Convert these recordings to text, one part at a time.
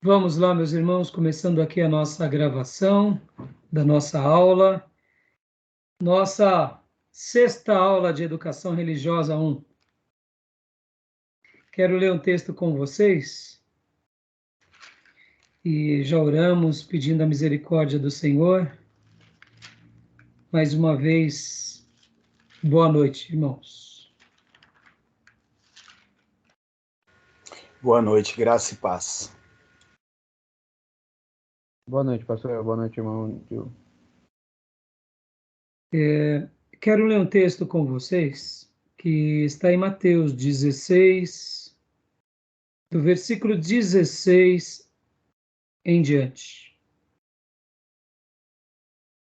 Vamos lá, meus irmãos, começando aqui a nossa gravação da nossa aula, nossa sexta aula de Educação Religiosa 1. Quero ler um texto com vocês e já oramos pedindo a misericórdia do Senhor. Mais uma vez, boa noite, irmãos. Boa noite, graça e paz. Boa noite, pastor. Boa noite, irmão. Quero ler um texto com vocês que está em Mateus 16, do versículo 16 em diante.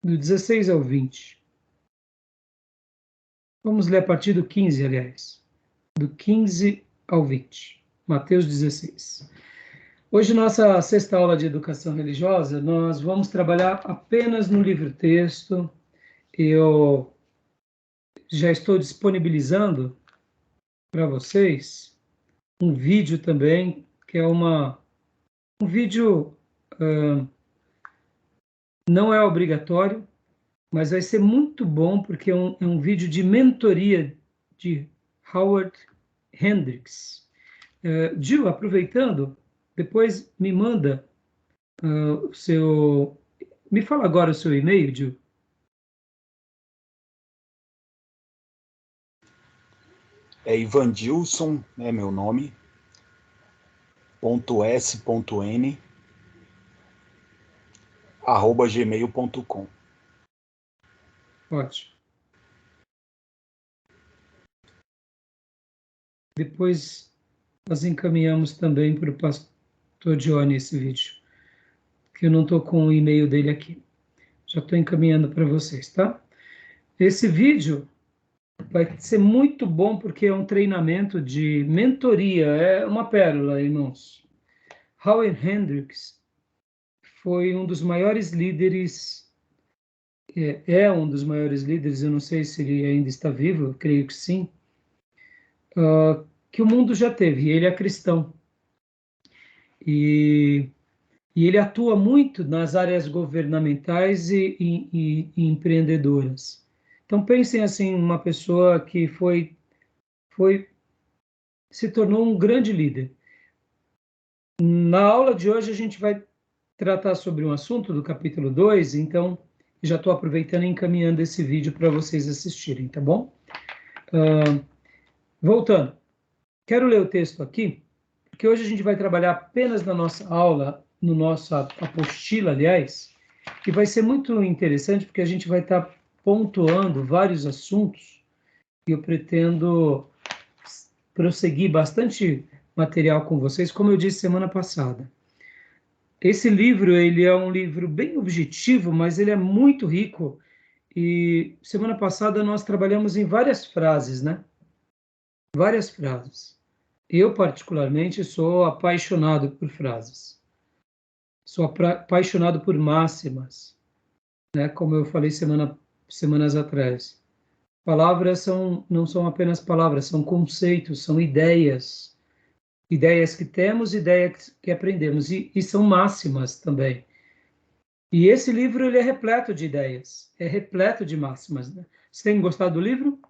Do 16 ao 20. Vamos ler a partir do 15, aliás. Do 15 ao 20. Mateus 16. Hoje, nossa sexta aula de Educação Religiosa, nós vamos trabalhar apenas no livro-texto. Eu já estou disponibilizando para vocês um vídeo também, que é um vídeo, não é obrigatório, mas vai ser muito bom, porque é um vídeo de mentoria de Howard Hendricks. Gil, aproveitando, depois me manda o seu... Me fala agora o seu e-mail, Gil. É Ivandilson, é meu nome, .s.n, @gmail.com. Ótimo. Depois nós encaminhamos também para o pastor Johnny esse vídeo, que eu não estou com o e-mail dele aqui. Já estou encaminhando para vocês, tá? Esse vídeo vai ser muito bom porque é um treinamento de mentoria, é uma pérola, irmãos. Howard Hendricks foi um dos maiores líderes, é um dos maiores líderes, eu não sei se ele ainda está vivo, eu creio que sim, que o mundo já teve. Ele é cristão. E ele atua muito nas áreas governamentais e empreendedoras. Então, pensem assim, uma pessoa que se tornou um grande líder. Na aula de hoje, a gente vai tratar sobre um assunto do capítulo 2, então já estou aproveitando e encaminhando esse vídeo para vocês assistirem, tá bom? Voltando, quero ler o texto aqui, porque hoje a gente vai trabalhar apenas na nossa aula, no nossa apostila, aliás, e vai ser muito interessante porque a gente vai estar pontuando vários assuntos e eu pretendo prosseguir bastante material com vocês, como eu disse semana passada. Esse livro, ele é um livro bem objetivo, mas ele é muito rico. E semana passada nós trabalhamos em várias frases, né? Várias frases. Eu, particularmente, sou apaixonado por frases. Sou apaixonado por máximas, né? Como eu falei semanas atrás. Palavras não são apenas palavras, são conceitos, são ideias. Ideias que temos, ideias que aprendemos. E são máximas também. E esse livro ele é repleto de ideias, é repleto de máximas, né? Você tem gostado do livro?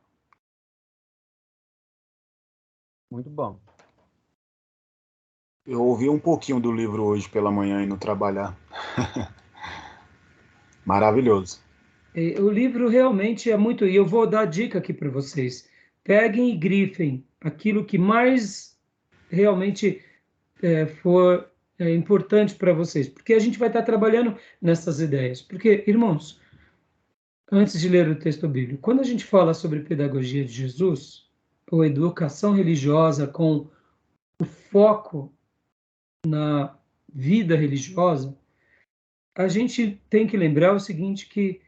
Muito bom. Eu ouvi um pouquinho do livro hoje pela manhã indo trabalhar. Maravilhoso. O livro realmente é muito... E eu vou dar dica aqui para vocês. Peguem e grifem aquilo que mais realmente for importante para vocês. Porque a gente vai estar trabalhando nessas ideias. Porque, irmãos, antes de ler o texto bíblico, quando a gente fala sobre pedagogia de Jesus, ou educação religiosa com o foco na vida religiosa, a gente tem que lembrar o seguinte, que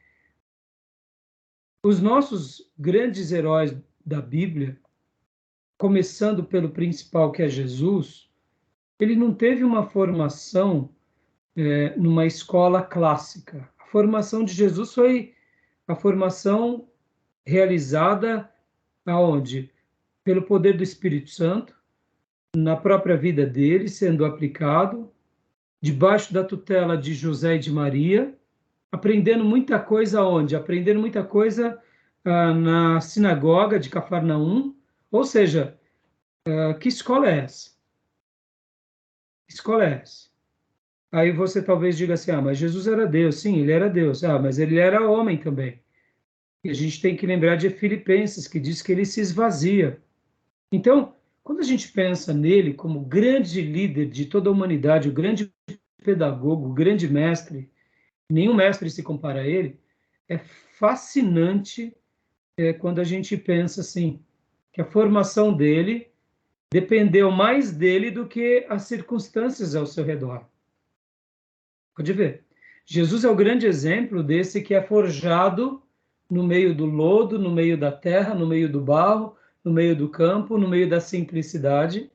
os nossos grandes heróis da Bíblia, começando pelo principal, que é Jesus, ele não teve uma formação numa escola clássica. A formação de Jesus foi a formação realizada aonde? Pelo poder do Espírito Santo, na própria vida dele, sendo aplicado debaixo da tutela de José e de Maria, aprendendo muita coisa onde? Aprendendo muita coisa na sinagoga de Cafarnaum, ou seja, que escola é essa? Que escola é essa? Aí você talvez diga assim, mas Jesus era Deus. Sim, ele era Deus. Mas ele era homem também. E a gente tem que lembrar de Filipenses, que diz que ele se esvazia. Então, quando a gente pensa nele como grande líder de toda a humanidade, o grande pedagogo, o grande mestre, nenhum mestre se compara a ele, é fascinante quando a gente pensa assim, que a formação dele dependeu mais dele do que as circunstâncias ao seu redor. Pode ver. Jesus é o grande exemplo desse que é forjado no meio do lodo, no meio da terra, no meio do barro, no meio do campo, no meio da simplicidade.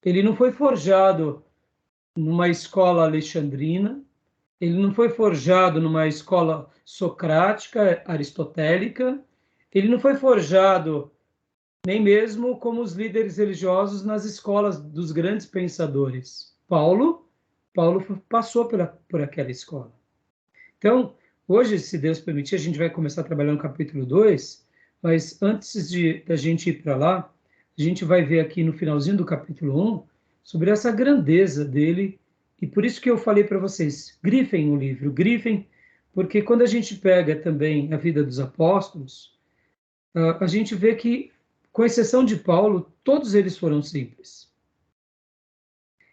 Ele não foi forjado numa escola alexandrina, ele não foi forjado numa escola socrática, aristotélica, ele não foi forjado nem mesmo como os líderes religiosos nas escolas dos grandes pensadores. Paulo passou por aquela escola. Então, hoje, se Deus permitir, a gente vai começar a trabalhar no capítulo 2, mas antes da gente ir para lá, a gente vai ver aqui no finalzinho do capítulo 1 sobre essa grandeza dele, e por isso que eu falei para vocês, grifem o livro, grifem, porque quando a gente pega também a vida dos apóstolos, a gente vê que, com exceção de Paulo, todos eles foram simples.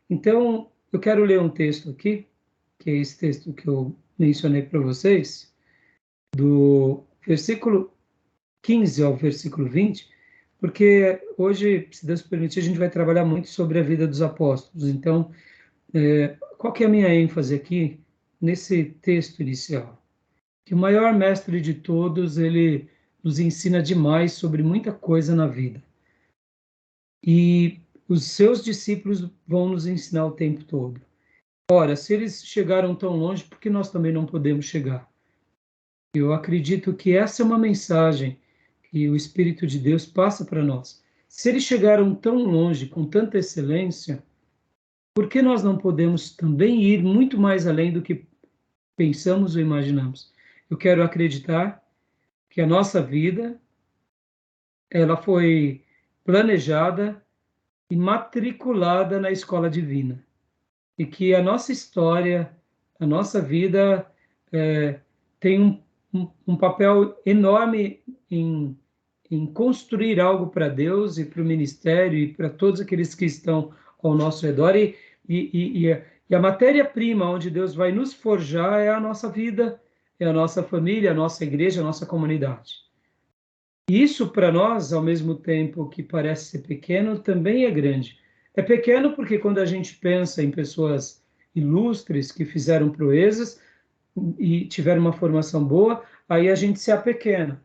Então, eu quero ler um texto aqui, que é esse texto que eu mencionei para vocês, do versículo 15 ao versículo 20, porque hoje, se Deus permitir, a gente vai trabalhar muito sobre a vida dos apóstolos. Então, qual que é a minha ênfase aqui nesse texto inicial? Que o maior mestre de todos, ele nos ensina demais sobre muita coisa na vida. E os seus discípulos vão nos ensinar o tempo todo. Ora, se eles chegaram tão longe, por que nós também não podemos chegar? Eu acredito que essa é uma mensagem que o Espírito de Deus passa para nós. Se eles chegaram tão longe, com tanta excelência, por que nós não podemos também ir muito mais além do que pensamos ou imaginamos? Eu quero acreditar que a nossa vida, ela foi planejada e matriculada na escola divina. E que a nossa história, a nossa vida tem um papel enorme em construir algo para Deus e para o ministério e para todos aqueles que estão ao nosso redor. E a matéria-prima onde Deus vai nos forjar é a nossa vida, é a nossa família, a nossa igreja, a nossa comunidade. E isso para nós, ao mesmo tempo que parece ser pequeno, também é grande. É pequeno porque quando a gente pensa em pessoas ilustres que fizeram proezas e tiveram uma formação boa, aí a gente se apequena.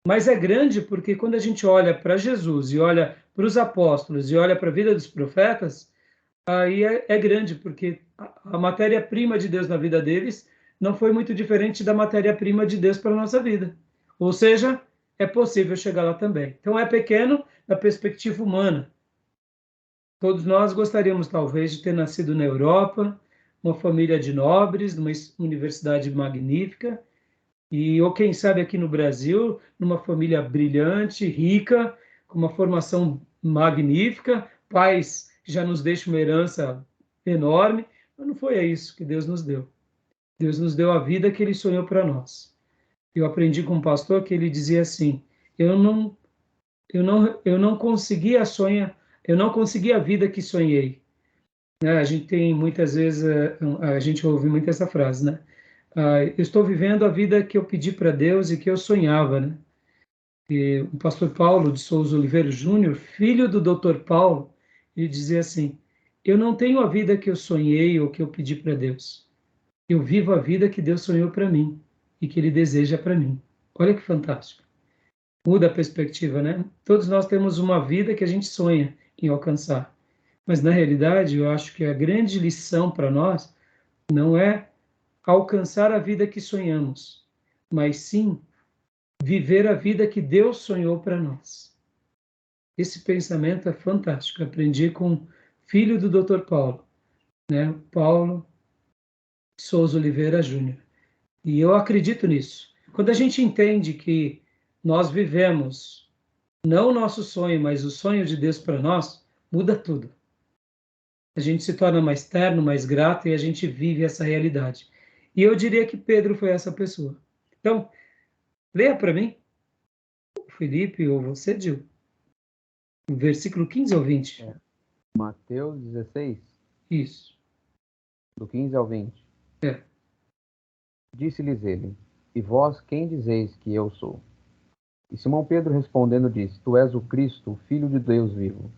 Mas é grande porque quando a gente olha para Jesus e olha para os apóstolos e olha para a vida dos profetas, aí é grande porque a matéria-prima de Deus na vida deles não foi muito diferente da matéria-prima de Deus para a nossa vida. Ou seja, é possível chegar lá também. Então é pequeno na perspectiva humana. Todos nós gostaríamos talvez de ter nascido na Europa, uma família de nobres, numa universidade magnífica, ou quem sabe aqui no Brasil, numa família brilhante, rica, com uma formação magnífica, pais que já nos deixam uma herança enorme, mas não foi isso que Deus nos deu. Deus nos deu a vida que Ele sonhou para nós. Eu aprendi com um pastor que ele dizia assim: eu não consegui eu não consegui a vida que sonhei. Né? A gente tem muitas vezes a gente ouve muito essa frase, né? Eu estou vivendo a vida que eu pedi para Deus e que eu sonhava, né? E o pastor Paulo de Souza Oliveira Júnior, filho do Dr. Paulo, ele dizia assim: eu não tenho a vida que eu sonhei ou que eu pedi para Deus. Eu vivo a vida que Deus sonhou para mim e que Ele deseja para mim. Olha que fantástico. Muda a perspectiva, né? Todos nós temos uma vida que a gente sonha em alcançar. Mas, na realidade, eu acho que a grande lição para nós não é alcançar a vida que sonhamos, mas sim viver a vida que Deus sonhou para nós. Esse pensamento é fantástico. Eu aprendi com o filho do Dr. Paulo, né? Paulo, Souza Oliveira Júnior. E eu acredito nisso. Quando a gente entende que nós vivemos não o nosso sonho, mas o sonho de Deus para nós, muda tudo. A gente se torna mais terno, mais grato e a gente vive essa realidade. E eu diria que Pedro foi essa pessoa. Então, leia para mim, Felipe ou você, Gil, o versículo 15 ao 20. Mateus 16, Isso. do 15 ao 20. É. Disse-lhes ele: E vós quem dizeis que eu sou? E Simão Pedro respondendo disse: Tu és o Cristo, o Filho de Deus vivo.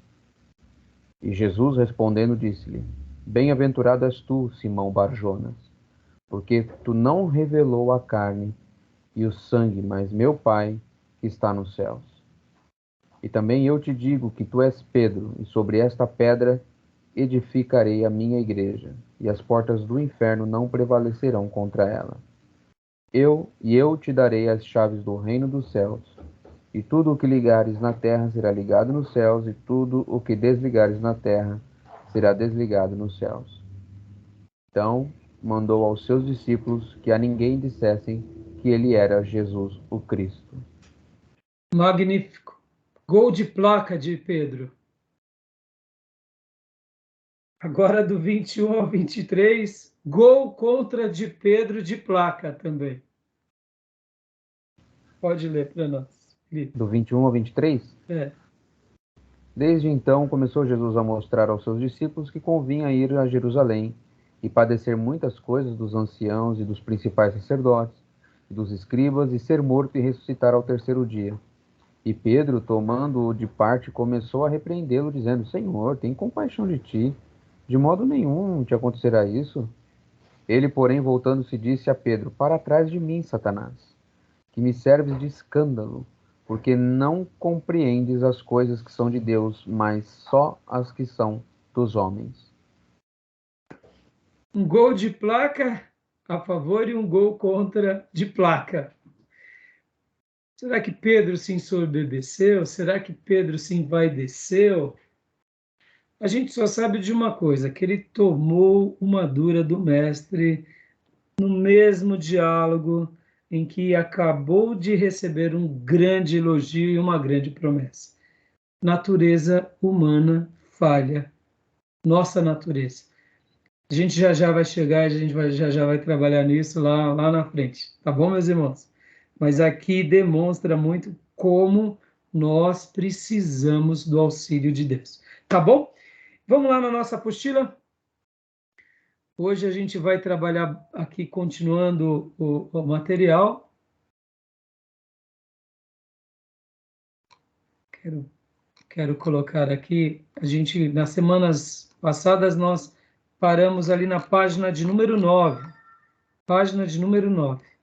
E Jesus respondendo disse-lhe: Bem-aventurado és tu, Simão Barjonas, porque tu não revelou a carne e o sangue, mas meu Pai que está nos céus. E também eu te digo que tu és Pedro, e sobre esta pedra edificarei a minha igreja, e as portas do inferno não prevalecerão contra ela. Eu te darei as chaves do reino dos céus, e tudo o que ligares na terra será ligado nos céus, e tudo o que desligares na terra será desligado nos céus. Então mandou aos seus discípulos que a ninguém dissessem que ele era Jesus o Cristo. Magnífico. Gol de placa de Pedro. Agora do 21 ao 23, gol contra de Pedro de placa também. Pode ler para nós, Felipe. Do 21 ao 23? É. Desde então começou Jesus a mostrar aos seus discípulos que convinha ir a Jerusalém e padecer muitas coisas dos anciãos e dos principais sacerdotes, e dos escribas, e ser morto e ressuscitar ao terceiro dia. E Pedro, tomando-o de parte, começou a repreendê-lo, dizendo: Senhor, tem compaixão de ti, de modo nenhum te acontecerá isso. Ele, porém, voltando-se, disse a Pedro: Para trás de mim, Satanás, que me serves de escândalo, porque não compreendes as coisas que são de Deus, mas só as que são dos homens. Um gol de placa a favor e um gol contra de placa. Será que Pedro se ensoberbeceu? Será que Pedro se envaideceu? A gente só sabe de uma coisa, que ele tomou uma dura do mestre no mesmo diálogo em que acabou de receber um grande elogio e uma grande promessa. Natureza humana falha. Nossa natureza. A gente já vai chegar, a gente já vai trabalhar nisso lá na frente. Tá bom, meus irmãos? Mas aqui demonstra muito como nós precisamos do auxílio de Deus. Tá bom? Vamos lá na nossa apostila? Hoje a gente vai trabalhar aqui, continuando o material. Quero colocar aqui, nas semanas passadas, nós paramos ali na página de número 9. Página de número 9.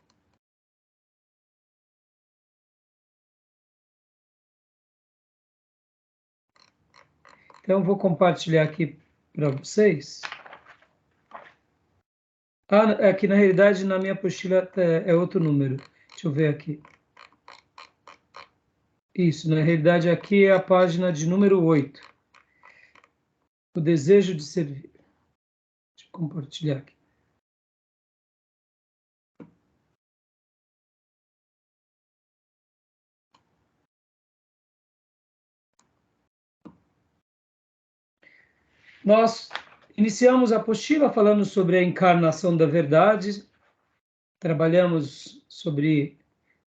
Então, vou compartilhar aqui para vocês. Aqui, na realidade, na minha apostila é outro número. Deixa eu ver aqui. Isso, na realidade, aqui é a página de número 8. O desejo de servir. Deixa eu compartilhar aqui. Nós iniciamos a apostila falando sobre a encarnação da verdade, trabalhamos sobre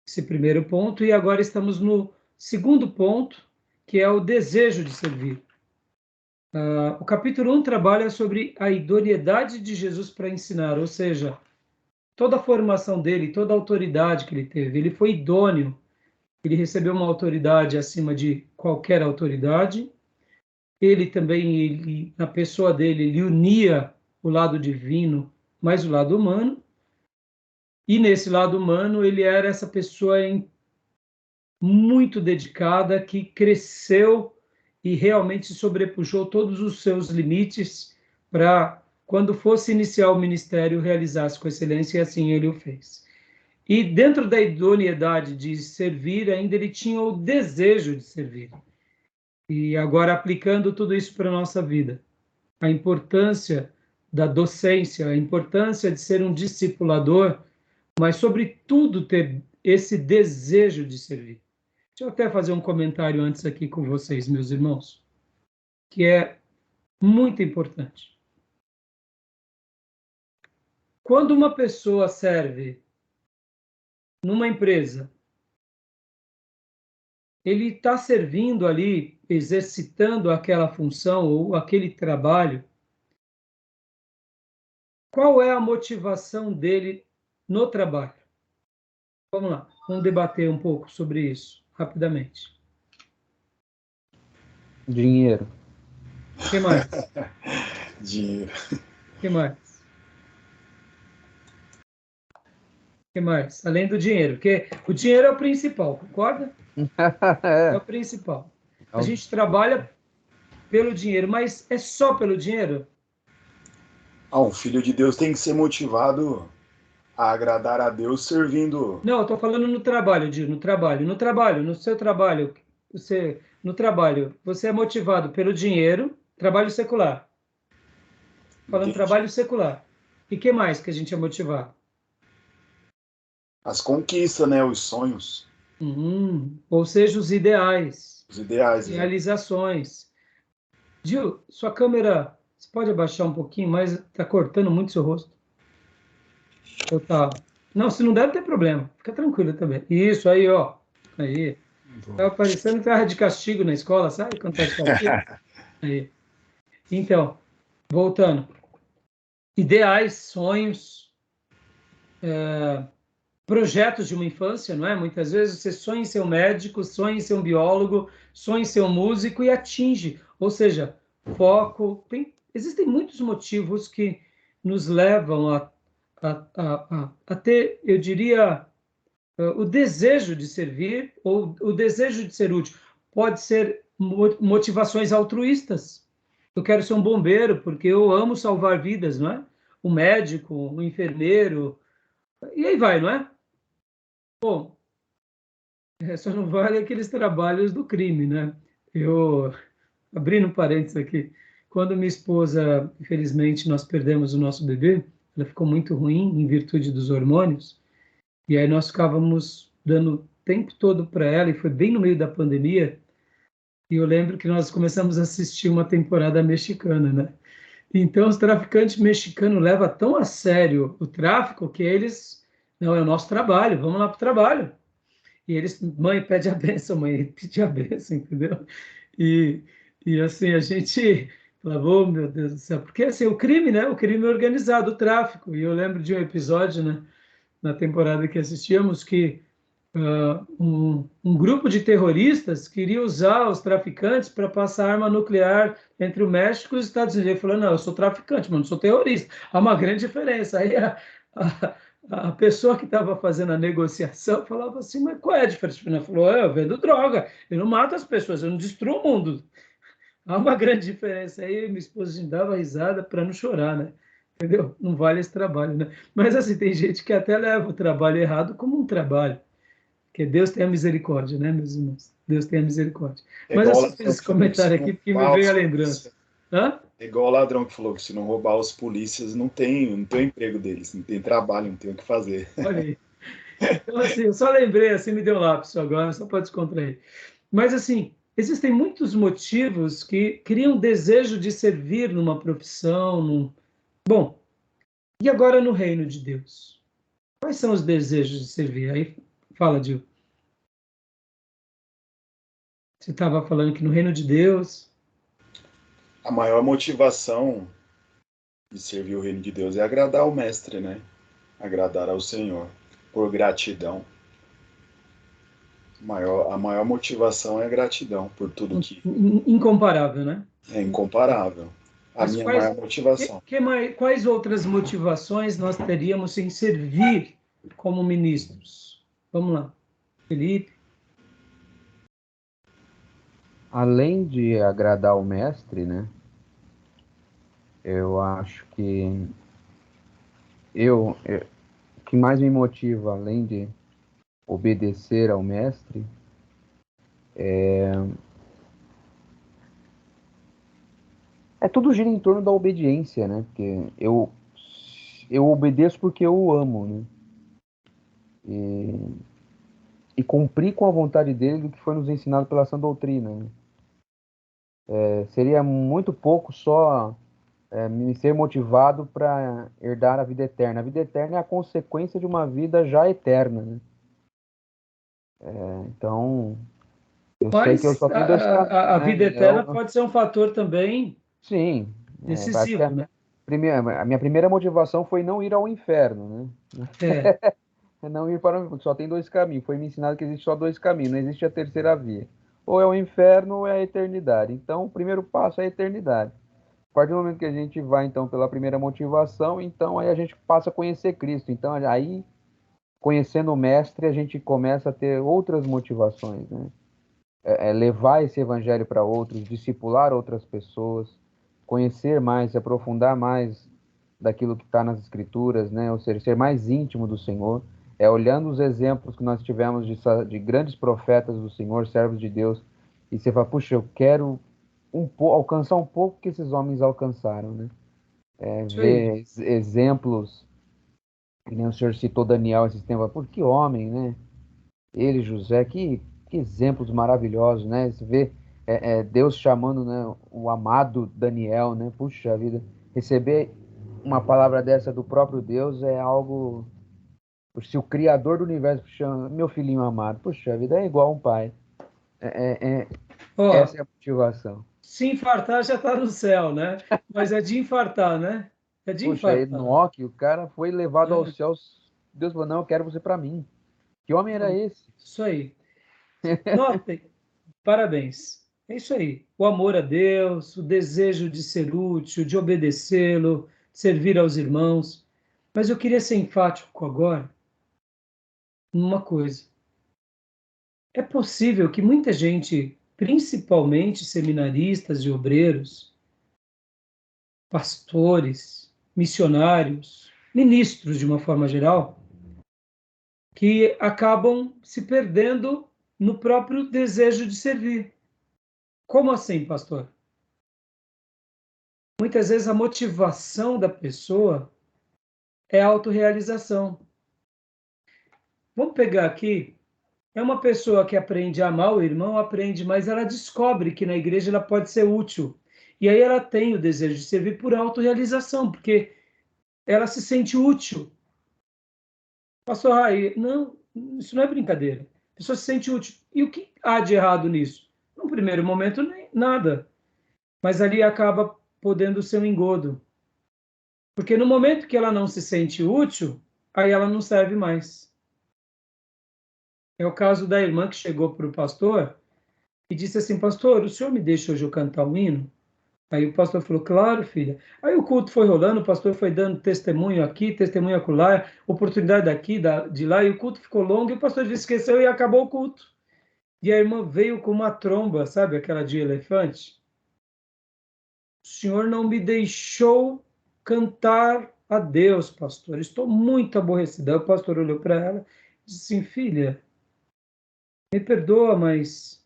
esse primeiro ponto e agora estamos no segundo ponto, que é o desejo de servir. O capítulo 1 trabalha sobre a idoneidade de Jesus para ensinar, ou seja, toda a formação dele, toda a autoridade que ele teve, ele foi idôneo, ele recebeu uma autoridade acima de qualquer autoridade. Ele também, na pessoa dele, ele unia o lado divino mais o lado humano. E nesse lado humano, ele era essa pessoa muito dedicada, que cresceu e realmente sobrepujou todos os seus limites para, quando fosse iniciar o ministério, realizasse com excelência, e assim ele o fez. E dentro da idoneidade de servir, ainda ele tinha o desejo de servir. E agora, aplicando tudo isso para a nossa vida, a importância da docência, a importância de ser um discipulador, mas, sobretudo, ter esse desejo de servir. Deixa eu até fazer um comentário antes aqui com vocês, meus irmãos, que é muito importante. Quando uma pessoa serve numa empresa, ele está servindo ali, exercitando aquela função ou aquele trabalho. Qual é a motivação dele no trabalho? Vamos lá, vamos debater um pouco sobre isso, rapidamente. Dinheiro. O que mais? Dinheiro. O que mais? O que mais? Além do dinheiro, porque o dinheiro é o principal, concorda? É o principal. A gente trabalha pelo dinheiro, mas é só pelo dinheiro? Um filho de Deus tem que ser motivado a agradar a Deus servindo. Não, eu estou falando no trabalho, Dio, no trabalho. No trabalho, no seu trabalho, no trabalho, você é motivado pelo dinheiro, trabalho secular. Falando Entendi. trabalho secular. E que mais que a gente é motivado? As conquistas, né? Os sonhos, Ou seja, os ideais, os ideais. Né? realizações. Gil, sua câmera, você pode abaixar um pouquinho, mas está cortando muito seu rosto. Ou tá... Não, se não der, não tem problema. Fica tranquilo também. Isso, aí, ó. Aí. Tá parecendo terra de castigo na escola, sabe? Quando tá de castigo. Aí. Então, voltando. Ideais, sonhos, projetos de uma infância, não é? Muitas vezes você sonha em ser um médico, sonha em ser um biólogo, sonha em ser um músico e atinge. Ou seja, foco. Existem muitos motivos que nos levam a ter, eu diria, o desejo de servir ou o desejo de ser útil. Pode ser motivações altruístas. Eu quero ser um bombeiro porque eu amo salvar vidas, não é? O médico, o enfermeiro, e aí vai, não é? Bom, só não vale aqueles trabalhos do crime, né? Eu, abrindo parênteses aqui, quando minha esposa, infelizmente, nós perdemos o nosso bebê, ela ficou muito ruim em virtude dos hormônios, e aí nós ficávamos dando o tempo todo para ela, e foi bem no meio da pandemia, e eu lembro que nós começamos a assistir uma temporada mexicana, né? Então, os traficantes mexicanos levam tão a sério o tráfico que eles, não, é o nosso trabalho, vamos lá para o trabalho. E eles, mãe, pede a benção, mãe, pede a benção, entendeu? E, e assim, a gente falava, oh, meu Deus do céu, porque assim, o crime, né? O crime organizado, o tráfico. E eu lembro de um episódio, né, na temporada que assistíamos, que um grupo de terroristas queria usar os traficantes para passar arma nuclear entre o México e os Estados Unidos. Ele falou, não, eu sou traficante, mas não sou terrorista. Há uma grande diferença. Aí a, a pessoa que estava fazendo a negociação falava assim, mas qual é a diferença? Ele falou, eu vendo droga, eu não mato as pessoas, eu não destruo o mundo. Há uma grande diferença. Aí minha esposa dava risada para não chorar, né? Entendeu? Não vale esse trabalho, né? Mas assim, tem gente que até leva o trabalho errado como um trabalho. Que Deus tenha misericórdia, né, meus irmãos? Deus tenha misericórdia. É Mas eu igual o só fiz ladrão esse que falou que se comentário não aqui porque me roubar veio os a lembrança. polícias. Hã? É igual o ladrão que falou que se não roubar os polícias, não tem o emprego deles, não tem trabalho, não tem o que fazer. Olha aí. Então, assim, eu só lembrei, assim, me deu um lápis agora, só para descontrair. Mas, assim, existem muitos motivos que criam desejo de servir numa profissão. Bom, e agora no reino de Deus? Quais são os desejos de servir? Aí fala, Gil. Você estava falando que no reino de Deus. A maior motivação de servir o reino de Deus é agradar ao Mestre, né? Agradar ao Senhor, por gratidão. A maior motivação é gratidão por tudo que Incomparável, né? é incomparável. A Mas minha maior motivação. quais outras motivações nós teríamos em servir como ministros? Vamos lá, Felipe. Além de agradar o mestre, né? Eu acho que o que mais me motiva, além de obedecer ao mestre, tudo gira em torno da obediência, né? Porque eu obedeço porque eu o amo, né? E cumprir com a vontade dele do que foi nos ensinado pela sã doutrina, né? Seria muito pouco só me ser motivado para herdar a vida eterna. A vida eterna é a consequência de uma vida já eterna, né? Então, eu sei que eu Mas só tenho dois caminhos, a né? vida eterna pode ser um fator também Sim, porque decisivo, né? a minha primeira motivação foi não ir ao inferno, né? É, É não ir para o inferno, só tem dois caminhos. Foi me ensinado que existe só dois caminhos, não existe a terceira via. Ou é o inferno ou é a eternidade. Então, o primeiro passo é a eternidade. A partir do momento que a gente vai, então, pela primeira motivação, então aí a gente passa a conhecer Cristo. Então, aí, conhecendo o Mestre, a gente começa a ter outras motivações, né? Levar esse evangelho para outros, discipular outras pessoas, conhecer mais, se aprofundar mais daquilo que está nas Escrituras, né? Ou seja, ser mais íntimo do Senhor. Olhando os exemplos que nós tivemos de grandes profetas do Senhor, servos de Deus, e você fala, puxa, eu quero alcançar um pouco que esses homens alcançaram, né? isso aí. Ver exemplos, que nem o senhor citou Daniel esses tempos, por que homem, né? Ele, José, que exemplos maravilhosos, né? Você vê Deus chamando, né, o amado Daniel, né? Puxa vida, receber uma palavra dessa do próprio Deus é algo. Se o Criador do universo chama meu filhinho amado, puxa vida, é igual um pai. É, é, Ó, essa é a motivação. se infartar já está no céu, né? Mas é de infartar, né? É de Puxa, infartar. Enoque, o cara foi levado Né? aos céus. Deus falou, não, eu quero você para mim. Que homem era esse? Isso aí. Notem, parabéns. É isso aí. O amor a Deus, o desejo de ser útil, de obedecê-lo, servir aos irmãos. Mas eu queria ser enfático agora numa coisa. É possível que muita gente, principalmente seminaristas e obreiros, pastores, missionários, ministros de uma forma geral, que acabam se perdendo no próprio desejo de servir. Como assim, pastor? Muitas vezes a motivação da pessoa é a autorrealização. Vamos pegar aqui, é uma pessoa que aprende a amar o irmão, aprende, mas ela descobre que na igreja ela pode ser útil. E aí ela tem o desejo de servir por autorrealização, porque ela se sente útil. Pastor Raí, não, isso não é brincadeira. A pessoa se sente útil. E o que há de errado nisso? No primeiro momento, nem nada. Mas ali acaba podendo ser um engodo. Porque no momento que ela não se sente útil, aí ela não serve mais. É o caso da irmã que chegou para o pastor e disse assim, pastor, o senhor me deixa hoje eu cantar um hino? Aí o pastor falou, claro, filha. Aí o culto foi rolando, o pastor foi dando testemunho aqui, testemunho acolá, oportunidade daqui, de lá, e o culto ficou longo, e o pastor esqueceu e acabou o culto. E a irmã veio com uma tromba, sabe, aquela de elefante? O senhor não me deixou cantar a Deus, pastor. Estou muito aborrecida. Aí o pastor olhou para ela e disse assim, filha, me perdoa, mas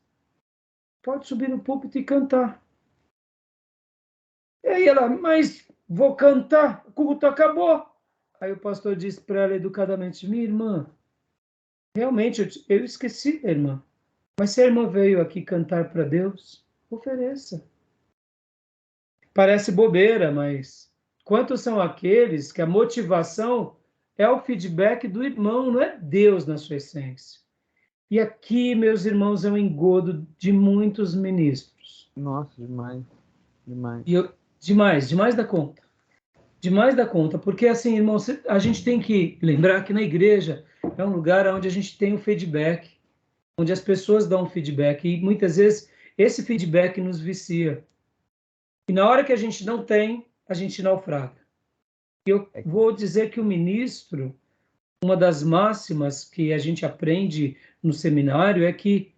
pode subir no púlpito e cantar. E aí ela, mas vou cantar, o culto acabou. Aí o pastor disse para ela educadamente, minha irmã, realmente eu esqueci, irmã. Mas se a irmã veio aqui cantar para Deus, ofereça. Parece bobeira, mas quantos são aqueles que a motivação é o feedback do irmão, não é Deus na sua essência. E aqui, meus irmãos, é um engodo de muitos ministros. Nossa, demais, demais. E demais, demais da conta. Demais da conta, porque assim, irmãos, a gente tem que lembrar que na igreja é um lugar onde a gente tem o feedback, onde as pessoas dão feedback, e muitas vezes esse feedback nos vicia. E na hora que a gente não tem, a gente naufraga. Eu É, vou dizer que o ministro, uma das máximas que a gente aprende no seminário é que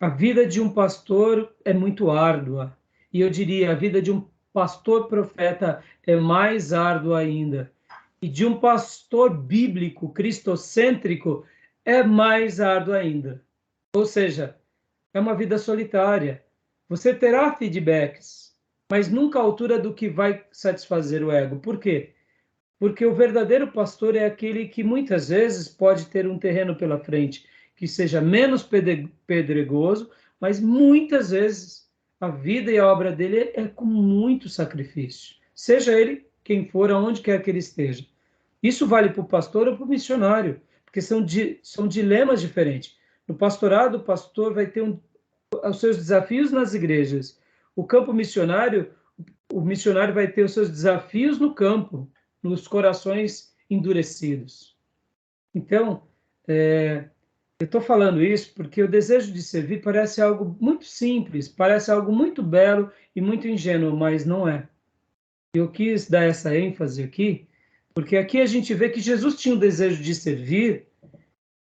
a vida de um pastor é muito árdua. E eu diria, a vida de um pastor profeta é mais árdua ainda. E de um pastor bíblico, cristocêntrico, é mais árdua ainda. Ou seja, é uma vida solitária. Você terá feedbacks, mas nunca à altura do que vai satisfazer o ego. Por quê? Porque o verdadeiro pastor é aquele que muitas vezes pode ter um terreno pela frente que seja menos pedregoso, mas muitas vezes a vida e a obra dele é com muito sacrifício. Seja ele quem for, aonde quer que ele esteja. Isso vale para o pastor ou para o missionário, porque são dilemas diferentes. No pastorado, o pastor vai ter os seus desafios nas igrejas. O campo missionário, o missionário vai ter os seus desafios no campo, nos corações endurecidos. Então, eu estou falando isso porque o desejo de servir parece algo muito simples, parece algo muito belo e muito ingênuo, mas não é. Eu quis dar essa ênfase aqui, porque aqui a gente vê que Jesus tinha o desejo de servir,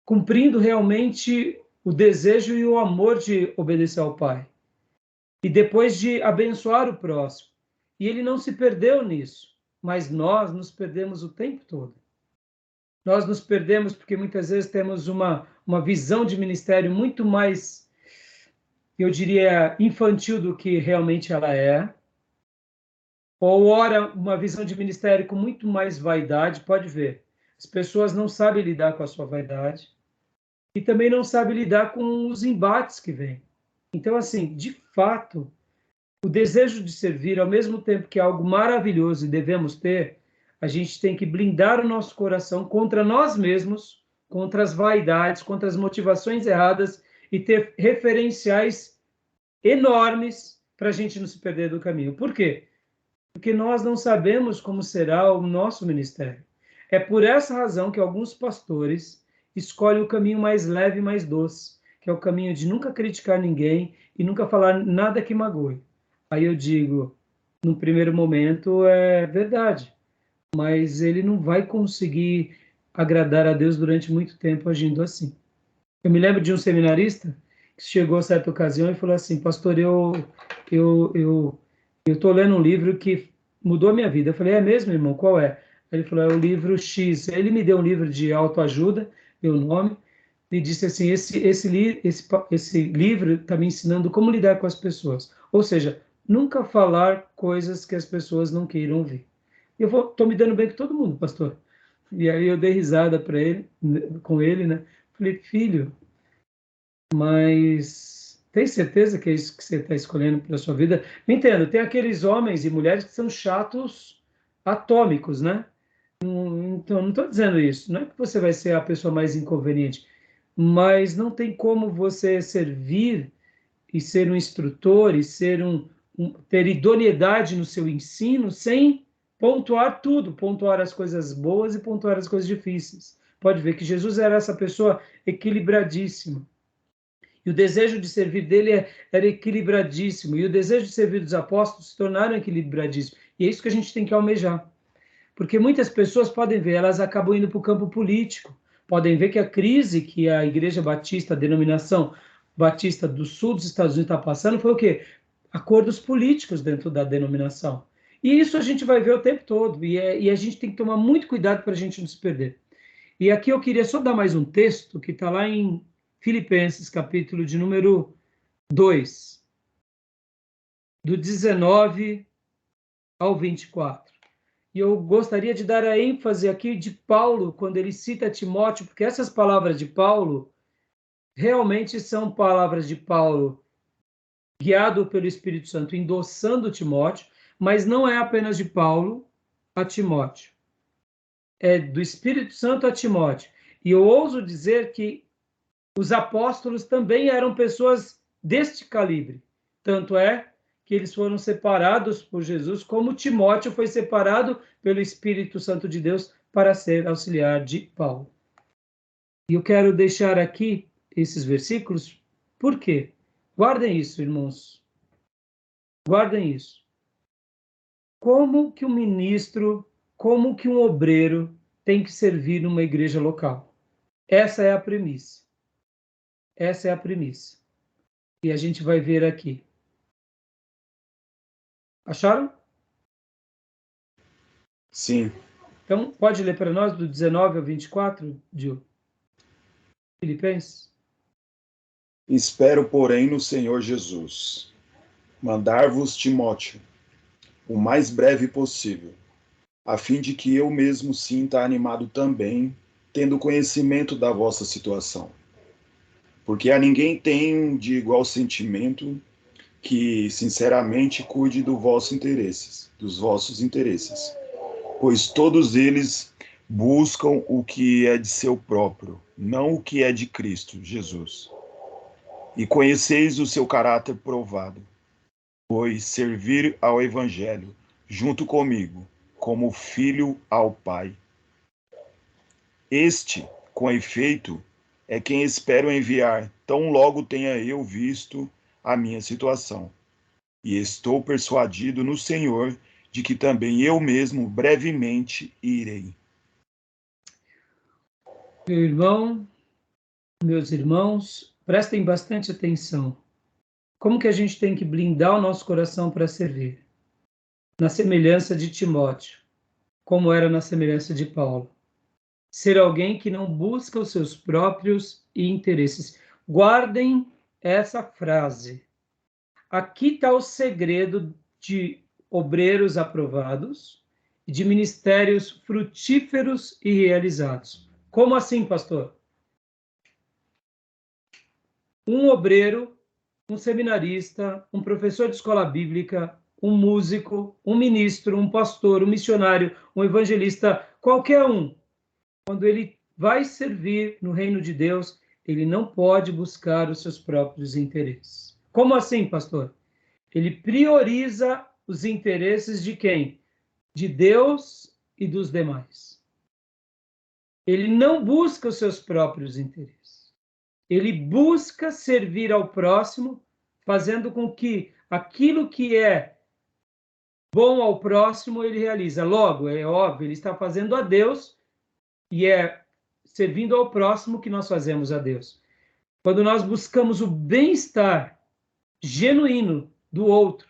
cumprindo realmente o desejo e o amor de obedecer ao Pai. E depois de abençoar o próximo. E ele não se perdeu nisso, mas nós nos perdemos o tempo todo. Nós nos perdemos porque muitas vezes temos uma visão de ministério muito mais, eu diria, infantil do que realmente ela é. Ou ora, uma visão de ministério com muito mais vaidade, pode ver. As pessoas não sabem lidar com a sua vaidade e também não sabem lidar com os embates que vêm. Então, assim, de fato, o desejo de servir, ao mesmo tempo que é algo maravilhoso e devemos ter, a gente tem que blindar o nosso coração contra nós mesmos, contra as vaidades, contra as motivações erradas e ter referenciais enormes para a gente não se perder do caminho. Por quê? Porque nós não sabemos como será o nosso ministério. É por essa razão que alguns pastores escolhem o caminho mais leve e mais doce, que é o caminho de nunca criticar ninguém e nunca falar nada que magoe. Aí eu digo, no primeiro momento é verdade, mas ele não vai conseguir agradar a Deus durante muito tempo agindo assim. Eu me lembro de um seminarista que chegou a certa ocasião e falou assim, pastor, eu estou lendo um livro que mudou a minha vida. Eu falei, é mesmo, irmão? Qual é? Ele falou, é o livro X. Ele me deu um livro de autoajuda, deu o nome, e disse assim, esse livro está me ensinando como lidar com as pessoas. Ou seja, nunca falar coisas que as pessoas não queiram ouvir. Eu estou me dando bem com todo mundo, pastor. E aí eu dei risada para ele, com ele, né? Falei, filho, mas tem certeza que é isso que você está escolhendo para a sua vida? Me entendo, tem aqueles homens e mulheres que são chatos atômicos, né? Então, não estou dizendo isso. Não é que você vai ser a pessoa mais inconveniente, mas não tem como você servir e ser um instrutor e ter idoneidade no seu ensino sem pontuar tudo, pontuar as coisas boas e pontuar as coisas difíceis. Pode ver que Jesus era essa pessoa equilibradíssima. E o desejo de servir dele era equilibradíssimo. E o desejo de servir dos apóstolos se tornaram equilibradíssimos. E é isso que a gente tem que almejar. Porque muitas pessoas podem ver, elas acabam indo para o campo político. Podem ver que a crise que a Igreja Batista, a denominação Batista do Sul dos Estados Unidos está passando foi o quê? Acordos políticos dentro da denominação. E isso a gente vai ver o tempo todo. E a gente tem que tomar muito cuidado para a gente não se perder. E aqui eu queria só dar mais um texto que está lá em Filipenses, capítulo de número 2, do 19 ao 24. E eu gostaria de dar a ênfase aqui de Paulo, quando ele cita Timóteo, porque essas palavras de Paulo realmente são palavras de Paulo guiado pelo Espírito Santo, endossando Timóteo, mas não é apenas de Paulo a Timóteo. É do Espírito Santo a Timóteo. E eu ouso dizer que os apóstolos também eram pessoas deste calibre. Tanto é que eles foram separados por Jesus, como Timóteo foi separado pelo Espírito Santo de Deus para ser auxiliar de Paulo. E eu quero deixar aqui esses versículos, por quê? Guardem isso, irmãos. Guardem isso. Como que um ministro, como que um obreiro tem que servir numa igreja local? Essa é a premissa. Essa é a premissa. E a gente vai ver aqui. Acharam? Sim. Então, pode ler para nós do 19 ao 24, Gil? Filipenses? Espero, porém, no Senhor Jesus, mandar-vos Timóteo, o mais breve possível, a fim de que eu mesmo sinta animado também, tendo conhecimento da vossa situação. Porque a ninguém tem de igual sentimento que, sinceramente, cuide dos vossos interesses, pois todos eles buscam o que é de seu próprio, não o que é de Cristo Jesus. E conheceis o seu caráter provado, pois servir ao Evangelho, junto comigo, como filho ao Pai. Este, com efeito, é quem espero enviar, tão logo tenha eu visto a minha situação. E estou persuadido no Senhor de que também eu mesmo brevemente irei. Meus irmãos, prestem bastante atenção. Como que a gente tem que blindar o nosso coração para servir? Na semelhança de Timóteo, como era na semelhança de Paulo. Ser alguém que não busca os seus próprios interesses. Guardem essa frase. Aqui está o segredo de obreiros aprovados e de ministérios frutíferos e realizados. Como assim, pastor? Um obreiro, um seminarista, um professor de escola bíblica, um músico, um ministro, um pastor, um missionário, um evangelista, qualquer um, quando ele vai servir no reino de Deus, ele não pode buscar os seus próprios interesses. Como assim, pastor? Ele prioriza os interesses de quem? De Deus e dos demais. Ele não busca os seus próprios interesses. Ele busca servir ao próximo, fazendo com que aquilo que é bom ao próximo ele realiza. Logo, é óbvio, ele está fazendo a Deus e é servindo ao próximo que nós fazemos a Deus. Quando nós buscamos o bem-estar genuíno do outro,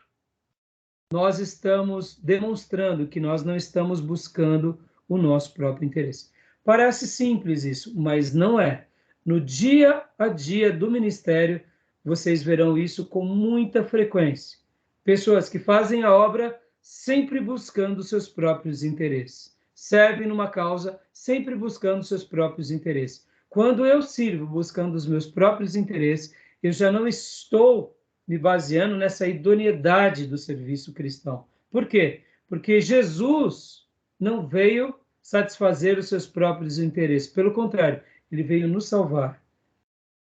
nós estamos demonstrando que nós não estamos buscando o nosso próprio interesse. Parece simples isso, mas não é. No dia a dia do ministério, vocês verão isso com muita frequência. Pessoas que fazem a obra sempre buscando seus próprios interesses. Servem numa causa sempre buscando seus próprios interesses. Quando eu sirvo buscando os meus próprios interesses, eu já não estou me baseando nessa idoneidade do serviço cristão. Por quê? Porque Jesus não veio satisfazer os seus próprios interesses. Pelo contrário, ele veio nos salvar.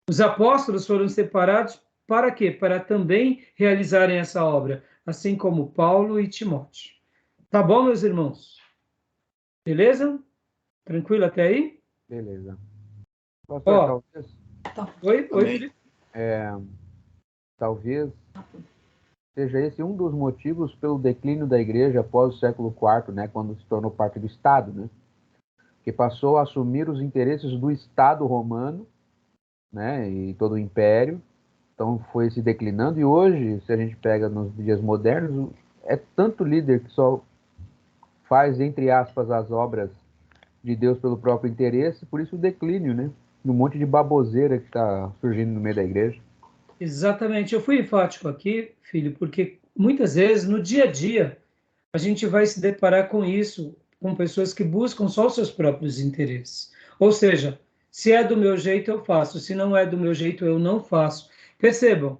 Os apóstolos foram separados para quê? Para também realizarem essa obra, assim como Paulo e Timóteo. Tá bom, meus irmãos? Beleza? Tranquilo até aí? Beleza. Pastor, talvez, Oi, Felipe? talvez seja esse um dos motivos pelo declínio da igreja após o século IV, né, quando se tornou parte do Estado, né, que passou a assumir os interesses do Estado romano, né, e todo o império. Então foi se declinando, e hoje, se a gente pega nos dias modernos, é tanto líder que só faz, entre aspas, as obras de Deus pelo próprio interesse, por isso o declínio, né? Um monte de baboseira que está surgindo no meio da igreja. Exatamente. Eu fui enfático aqui, filho, porque muitas vezes, no dia a dia, a gente vai se deparar com isso, com pessoas que buscam só os seus próprios interesses. Ou seja, se é do meu jeito, eu faço. Se não é do meu jeito, eu não faço. Percebam,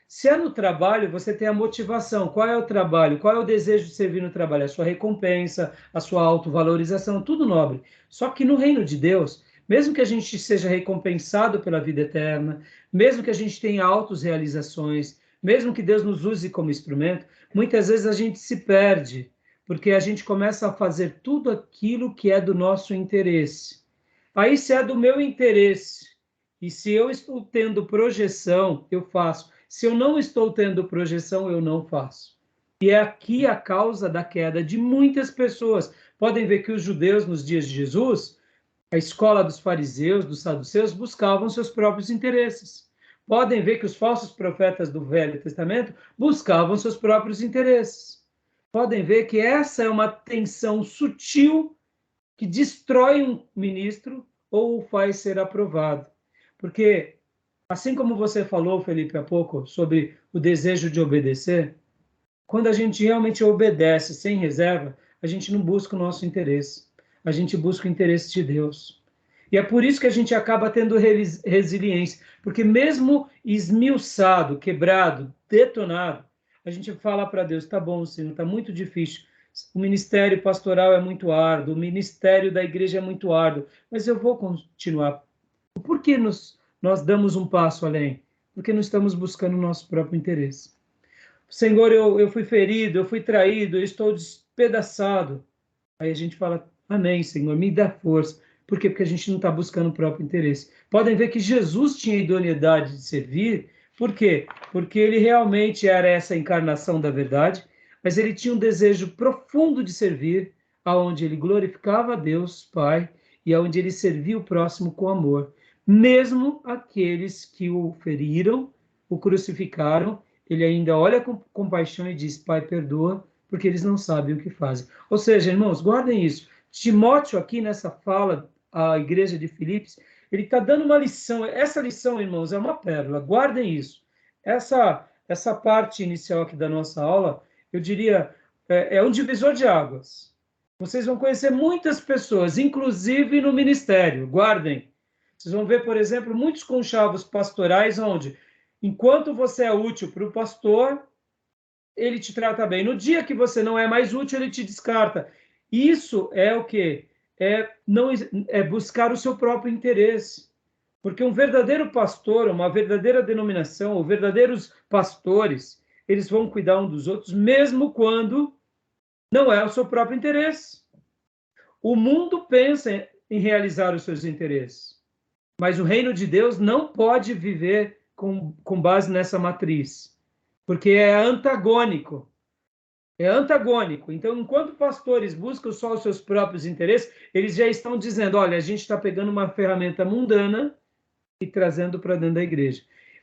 se é no trabalho, você tem a motivação. Qual é o trabalho? Qual é o desejo de servir no trabalho? A sua recompensa, a sua autovalorização, tudo nobre. Só que no reino de Deus, mesmo que a gente seja recompensado pela vida eterna, mesmo que a gente tenha altas realizações, mesmo que Deus nos use como instrumento, muitas vezes a gente se perde, porque a gente começa a fazer tudo aquilo que é do nosso interesse. Aí, se é do meu interesse, e se eu estou tendo projeção, eu faço. Se eu não estou tendo projeção, eu não faço. E é aqui a causa da queda de muitas pessoas. Podem ver que os judeus, nos dias de Jesus, a escola dos fariseus, dos saduceus, buscavam seus próprios interesses. Podem ver que os falsos profetas do Velho Testamento buscavam seus próprios interesses. Podem ver que essa é uma tensão sutil que destrói um ministro ou o faz ser aprovado. Porque, assim como você falou, Felipe, há pouco, sobre o desejo de obedecer, quando a gente realmente obedece sem reserva, a gente não busca o nosso interesse, a gente busca o interesse de Deus. E é por isso que a gente acaba tendo resiliência, porque mesmo esmiuçado, quebrado, detonado, a gente fala para Deus, tá bom, Senhor, tá muito difícil, o ministério pastoral é muito árduo, o ministério da igreja é muito árduo, mas eu vou continuar. Por que nós damos um passo além? Porque não estamos buscando o nosso próprio interesse. Senhor, eu fui ferido, eu fui traído, eu estou despedaçado. Aí a gente fala, amém, Senhor, me dá força. Por quê? Porque a gente não está buscando o próprio interesse. Podem ver que Jesus tinha idoneidade de servir. Por quê? Porque ele realmente era essa encarnação da verdade, mas ele tinha um desejo profundo de servir, aonde ele glorificava a Deus, Pai, e aonde ele servia o próximo com amor. Mesmo aqueles que o feriram, o crucificaram, ele ainda olha com compaixão e diz, Pai, perdoa, porque eles não sabem o que fazem. Ou seja, irmãos, guardem isso. Timóteo, aqui nessa fala, à igreja de Filipos, ele está dando uma lição. Essa lição, irmãos, é uma pérola. Guardem isso. Essa parte inicial aqui da nossa aula, eu diria, é um divisor de águas. Vocês vão conhecer muitas pessoas, inclusive no ministério. Guardem. Vocês vão ver, por exemplo, muitos conchavos pastorais onde, enquanto você é útil para o pastor, ele te trata bem. No dia que você não é mais útil, ele te descarta. Isso é o quê? É buscar o seu próprio interesse. Porque um verdadeiro pastor, uma verdadeira denominação, ou verdadeiros pastores, eles vão cuidar um dos outros, mesmo quando não é o seu próprio interesse. O mundo pensa em realizar os seus interesses, mas o reino de Deus não pode viver com base nessa matriz, porque é antagônico. É antagônico. Então, enquanto pastores buscam só os seus próprios interesses, eles já estão dizendo, olha, a gente está pegando uma ferramenta mundana e trazendo para dentro da igreja.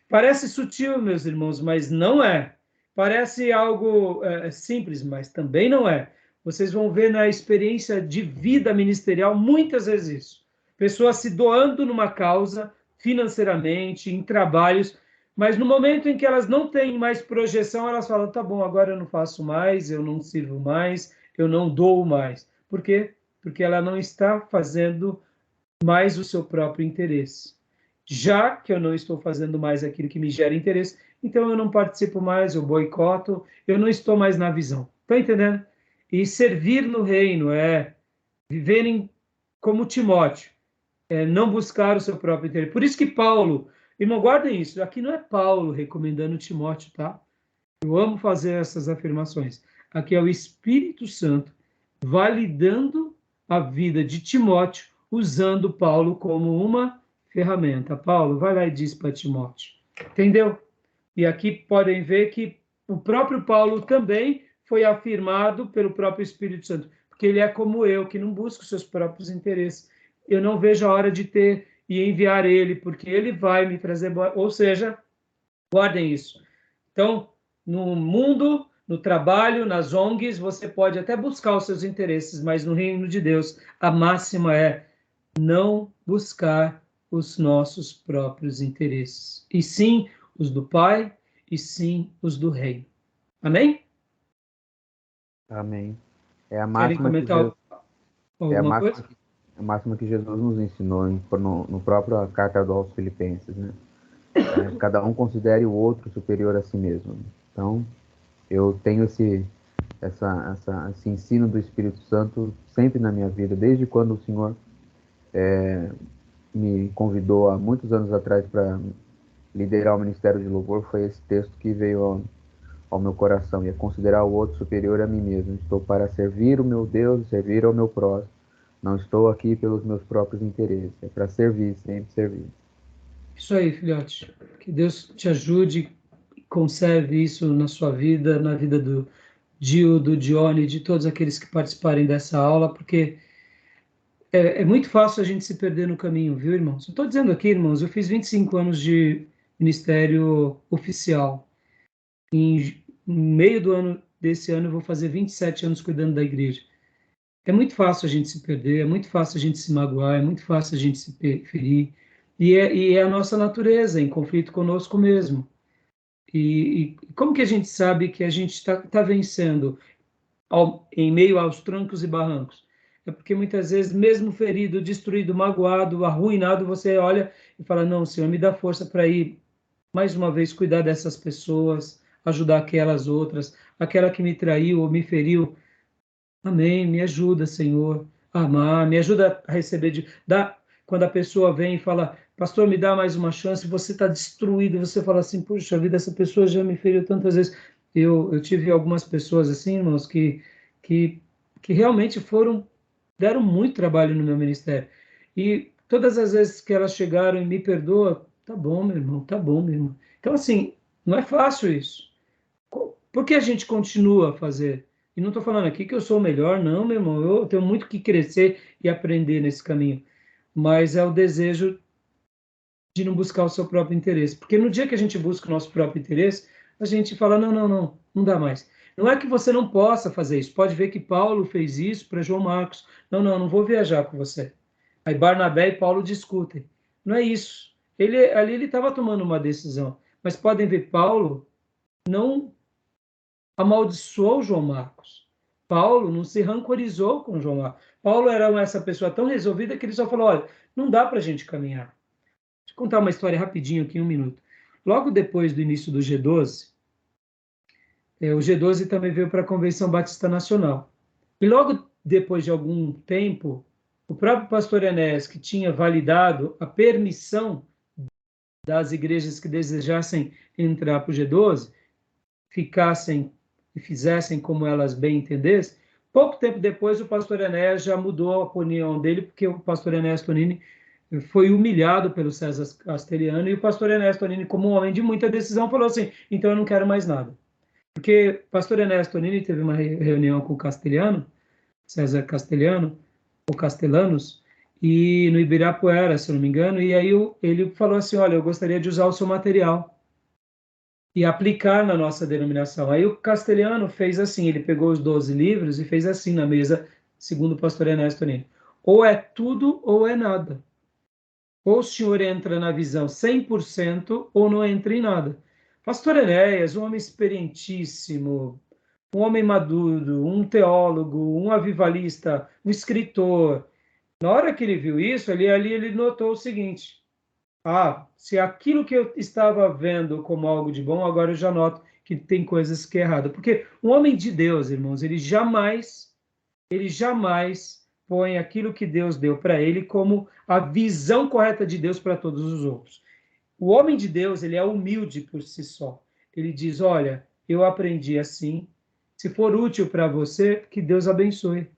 Parece sutil, meus irmãos, mas não é. Parece algo simples, mas também não é. Vocês vão ver na experiência de vida ministerial muitas vezes isso. Pessoas se doando numa causa, financeiramente, em trabalhos, mas no momento em que elas não têm mais projeção, elas falam, tá bom, agora eu não faço mais, eu não sirvo mais, eu não dou mais. Por quê? Porque ela não está fazendo mais o seu próprio interesse. Já que eu não estou fazendo mais aquilo que me gera interesse, então eu não participo mais, eu boicoto, eu não estou mais na visão. Está entendendo? E servir no reino é viverem como Timóteo, é não buscar o seu próprio interesse. Por isso que Paulo, irmão, guardem isso, aqui não é Paulo recomendando Timóteo, tá? Eu amo fazer essas afirmações. Aqui é o Espírito Santo validando a vida de Timóteo, usando Paulo como uma ferramenta. Paulo, vai lá e diz para Timóteo. Entendeu? E aqui podem ver que o próprio Paulo também foi afirmado pelo próprio Espírito Santo, porque ele é como eu, que não busca os seus próprios interesses. Eu não vejo a hora de ter e enviar ele, porque ele vai me trazer... Ou seja, guardem isso. Então, no mundo, no trabalho, nas ONGs, você pode até buscar os seus interesses, mas no reino de Deus, a máxima é não buscar os nossos próprios interesses, e sim os do Pai, e sim os do Reino. Amém? Amém. É a Querem máxima que comentar Jesus, alguma coisa? a máxima que Jesus nos ensinou no próprio carta aos Filipenses, né? Cada um considere o outro superior a si mesmo. Então, eu tenho esse ensino do Espírito Santo sempre na minha vida, desde quando o Senhor me convidou há muitos anos atrás para liderar o Ministério de Louvor. Foi esse texto que veio ao meu coração, e é considerar o outro superior a mim mesmo. Estou para servir o meu Deus e servir ao meu próximo. Não estou aqui pelos meus próprios interesses, é para servir, sempre servir. Isso aí, filhote. Que Deus te ajude, conserve isso na sua vida, na vida do Gil, do Dione, de todos aqueles que participarem dessa aula, porque é muito fácil a gente se perder no caminho, viu, irmãos? Eu estou dizendo aqui, irmãos, eu fiz 25 anos de ministério oficial. No meio do ano desse ano, eu vou fazer 27 anos cuidando da igreja. É muito fácil a gente se perder, é muito fácil a gente se magoar, é muito fácil a gente se ferir, e é a nossa natureza, em conflito conosco mesmo. E como que a gente sabe que a gente está vencendo em meio aos trancos e barrancos? É porque muitas vezes, mesmo ferido, destruído, magoado, arruinado, você olha e fala, não, Senhor, me dá força para ir, mais uma vez, cuidar dessas pessoas, ajudar aquelas outras, aquela que me traiu ou me feriu. Amém, me ajuda, Senhor, a amar, me ajuda a receber quando a pessoa vem e fala, pastor, me dá mais uma chance, você está destruído, você fala assim, puxa vida, essa pessoa já me feriu tantas vezes. Eu tive algumas pessoas assim, irmãos, que, que realmente deram muito trabalho no meu ministério. E todas as vezes que elas chegaram e me perdoa, tá bom, meu irmão, tá bom, meu irmão. Então, assim, não é fácil isso. Por que a gente continua a fazer? E não estou falando aqui que eu sou o melhor, não, meu irmão. Eu tenho muito que crescer e aprender nesse caminho. Mas é o desejo de não buscar o seu próprio interesse. Porque no dia que a gente busca o nosso próprio interesse, a gente fala: não, não, não, não dá mais. Não é que você não possa fazer isso. Pode ver que Paulo fez isso para João Marcos. Não, não, não vou viajar com você. Aí Barnabé e Paulo discutem. Não é isso. Ali ele estava tomando uma decisão. Mas podem ver, Paulo não amaldiçoou João Marcos. Paulo não se rancorizou com João Marcos. Paulo era essa pessoa tão resolvida que ele só falou: olha, não dá para a gente caminhar. Deixa eu contar uma história rapidinho aqui, 1 minuto. Logo depois do início do G12, o G12 também veio para a Convenção Batista Nacional. E logo depois de algum tempo, o próprio pastor Enéas, que tinha validado a permissão das igrejas que desejassem entrar para o G12, ficassem e fizessem como elas bem entendessem, pouco tempo depois o pastor Enéas já mudou a opinião dele, porque o pastor Enéas Tonini foi humilhado pelo César Castelhano, e o pastor Enéas Tonini, como um homem de muita decisão, falou assim, então eu não quero mais nada. Porque o pastor Enéas Tonini teve uma reunião com o Castelhano, César Castelhano, ou Castellanos, e no Ibirapuera, se eu não me engano, e aí ele falou assim, olha, eu gostaria de usar o seu material e aplicar na nossa denominação. Aí o Castelhano fez assim, ele pegou os 12 livros e fez assim na mesa, segundo o pastor Ernesto Tonini. Ou é tudo ou é nada. Ou o senhor entra na visão 100% ou não entra em nada. Pastor Enéas, um homem experientíssimo, um homem maduro, um teólogo, um avivalista, um escritor. Na hora que ele viu isso, ali ele notou o seguinte: se aquilo que eu estava vendo como algo de bom, agora eu já noto que tem coisas que é errado. Porque um homem de Deus, irmãos, ele jamais põe aquilo que Deus deu para ele como a visão correta de Deus para todos os outros. O homem de Deus, ele é humilde por si só. Ele diz, olha, eu aprendi assim, se for útil para você, que Deus abençoe.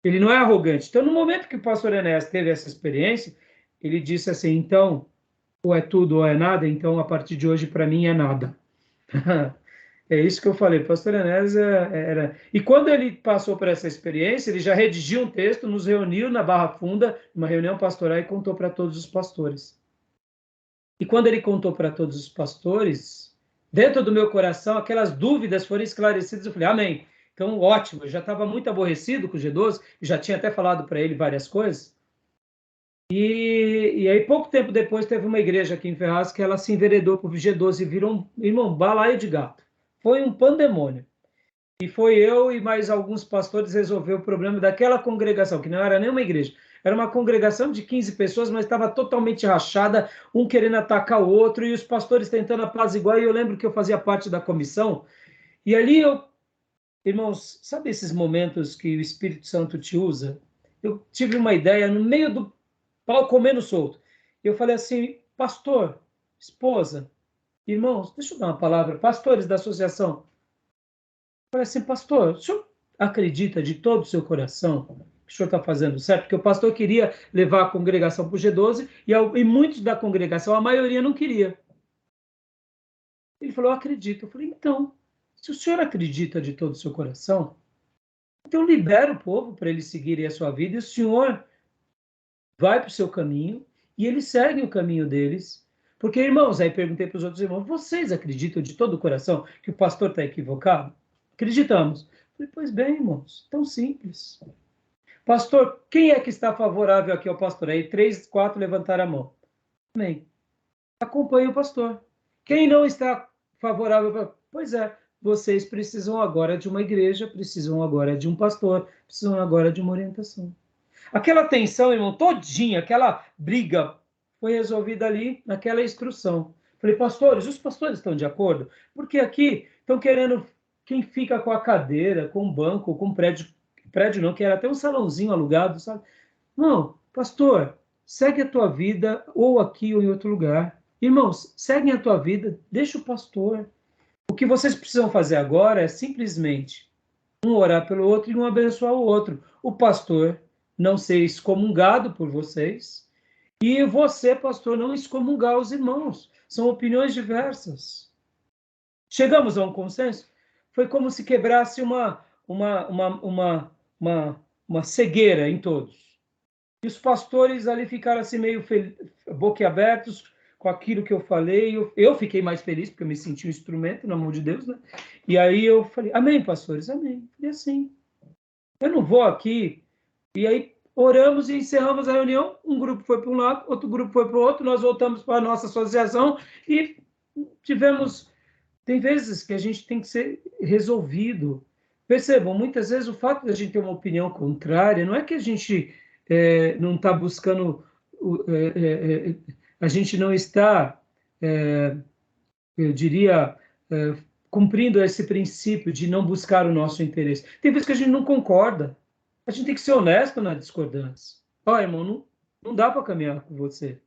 Ele não é arrogante. Então, no momento que o pastor Enéas teve essa experiência, ele disse assim, então, ou é tudo ou é nada, então a partir de hoje para mim é nada. É isso que eu falei, pastor Enéas era... E quando ele passou por essa experiência, ele já redigiu um texto, nos reuniu na Barra Funda, uma reunião pastoral, e contou para todos os pastores. E quando ele contou para todos os pastores, dentro do meu coração, aquelas dúvidas foram esclarecidas, eu falei, amém. Então, ótimo, eu já estava muito aborrecido com o G12, já tinha até falado para ele várias coisas, e aí, pouco tempo depois, teve uma igreja aqui em Ferraz que ela se enveredou para o G12 e virou um balaio de gato. Foi um pandemônio. E foi eu e mais alguns pastores resolver o problema daquela congregação, que não era nem uma igreja. Era uma congregação de 15 pessoas, mas estava totalmente rachada, um querendo atacar o outro, e os pastores tentando apaziguar. E eu lembro que eu fazia parte da comissão. E ali irmãos, sabe esses momentos que o Espírito Santo te usa? Eu tive uma ideia no meio do pau comendo solto. Eu falei assim, pastor, esposa, irmãos, deixa eu dar uma palavra, pastores da associação. Eu falei assim, pastor, o senhor acredita de todo o seu coração que o senhor está fazendo certo? Porque o pastor queria levar a congregação para o G12 e muitos da congregação, a maioria não queria. Ele falou, eu acredito. Eu falei, então, se o senhor acredita de todo o seu coração, então libera o povo para eles seguirem a sua vida e o senhor vai para o seu caminho e eles seguem o caminho deles. Porque, irmãos, aí perguntei para os outros irmãos, vocês acreditam de todo o coração que o pastor está equivocado? Acreditamos. Falei, pois bem, irmãos, tão simples. Pastor, quem é que está favorável aqui ao pastor? Aí 3, 4 levantaram a mão. Amém. Acompanhe o pastor. Quem não está favorável. Pois é, vocês precisam agora de uma igreja, precisam agora de um pastor, precisam agora de uma orientação. Aquela tensão, irmão, todinha, aquela briga foi resolvida ali naquela instrução. Falei, pastores, os pastores estão de acordo? Porque aqui estão querendo quem fica com a cadeira, com o banco, com o prédio não, que era até um salãozinho alugado, sabe? Não, pastor, segue a tua vida ou aqui ou em outro lugar. Irmãos, seguem a tua vida, deixa o pastor. O que vocês precisam fazer agora é simplesmente um orar pelo outro e um abençoar o outro. O pastor não ser excomungado por vocês e você, pastor, não excomungar os irmãos. São opiniões diversas. Chegamos a um consenso? Foi como se quebrasse uma cegueira em todos. E os pastores ali ficaram assim meio boquiabertos com aquilo que eu falei. Eu fiquei mais feliz porque eu me senti um instrumento na mão de Deus, né? E aí eu falei, amém, pastores, amém. E assim, eu não vou aqui. E aí oramos e encerramos a reunião. Um grupo foi para um lado, outro grupo foi para o outro. Nós voltamos para a nossa associação e tivemos... Tem vezes que a gente tem que ser resolvido. Percebam, muitas vezes o fato de a gente ter uma opinião contrária não é que a gente não está buscando, a gente não está, eu diria, cumprindo esse princípio de não buscar o nosso interesse. Tem vezes que a gente não concorda. A gente tem que ser honesto na discordância. Ó, irmão, não dá para caminhar com você.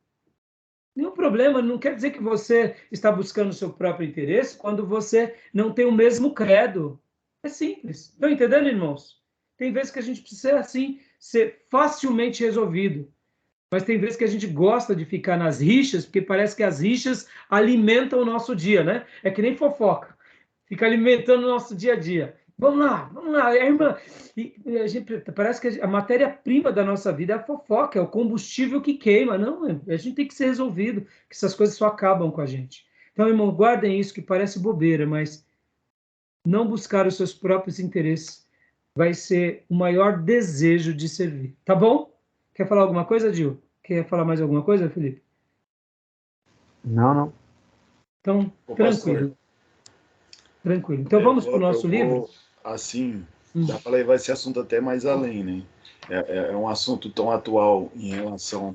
Nenhum problema, não quer dizer que você está buscando o seu próprio interesse quando você não tem o mesmo credo. É simples. Estão entendendo, irmãos? Tem vezes que a gente precisa, assim, ser facilmente resolvido. Mas tem vezes que a gente gosta de ficar nas rixas, porque parece que as rixas alimentam o nosso dia, né? É que nem fofoca. Fica alimentando o nosso dia a dia. Vamos lá, irmã. E a gente, parece que a matéria-prima da nossa vida é a fofoca, é o combustível que queima. Não, a gente tem que ser resolvido, que essas coisas só acabam com a gente. Então, irmão, guardem isso, que parece bobeira, mas não buscar os seus próprios interesses vai ser o maior desejo de servir. Tá bom? Quer falar alguma coisa, Gil? Quer falar mais alguma coisa, Felipe? Não. Então, Ô, tranquilo. pastor, Tranquilo. Então, vamos para o nosso livro? Assim, dá para levar esse assunto até mais além, né? É um assunto tão atual em relação,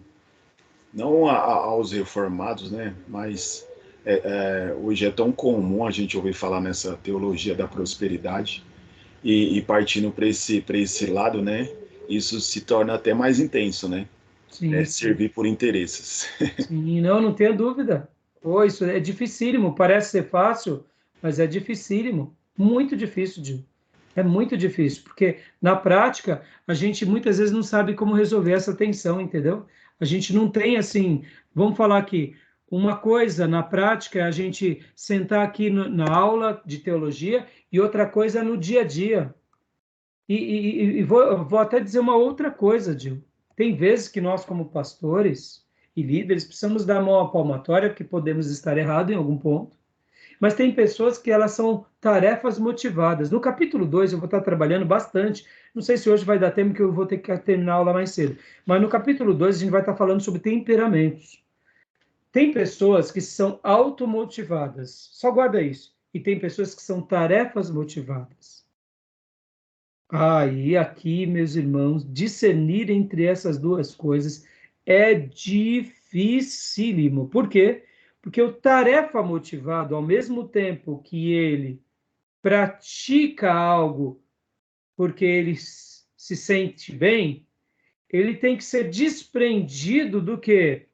não aos reformados, né? Mas hoje é tão comum a gente ouvir falar nessa teologia da prosperidade e partindo para esse lado, né? Isso se torna até mais intenso, né? Sim. Servir por interesses. Sim, não tenha dúvida. Pô, isso é dificílimo, parece ser fácil, mas é dificílimo, muito difícil, Gil. É muito difícil, porque na prática a gente muitas vezes não sabe como resolver essa tensão, entendeu? A gente não tem assim, vamos falar aqui, uma coisa na prática é a gente sentar aqui na aula de teologia e outra coisa é no dia a dia. E vou até dizer uma outra coisa, Gil. Tem vezes que nós, como pastores e líderes, precisamos dar a mão à palmatória, porque podemos estar errados em algum ponto. Mas tem pessoas que elas são tarefas motivadas. No capítulo 2 eu vou estar trabalhando bastante. Não sei se hoje vai dar tempo, que eu vou ter que terminar a aula mais cedo. Mas no capítulo 2 a gente vai estar falando sobre temperamentos. Tem pessoas que são automotivadas. Só guarda isso. E tem pessoas que são tarefas motivadas. E aqui, meus irmãos, discernir entre essas duas coisas é dificílimo. Por quê? Porque o tarefa motivado, ao mesmo tempo que ele pratica algo porque ele se sente bem, ele tem que ser desprendido do quê?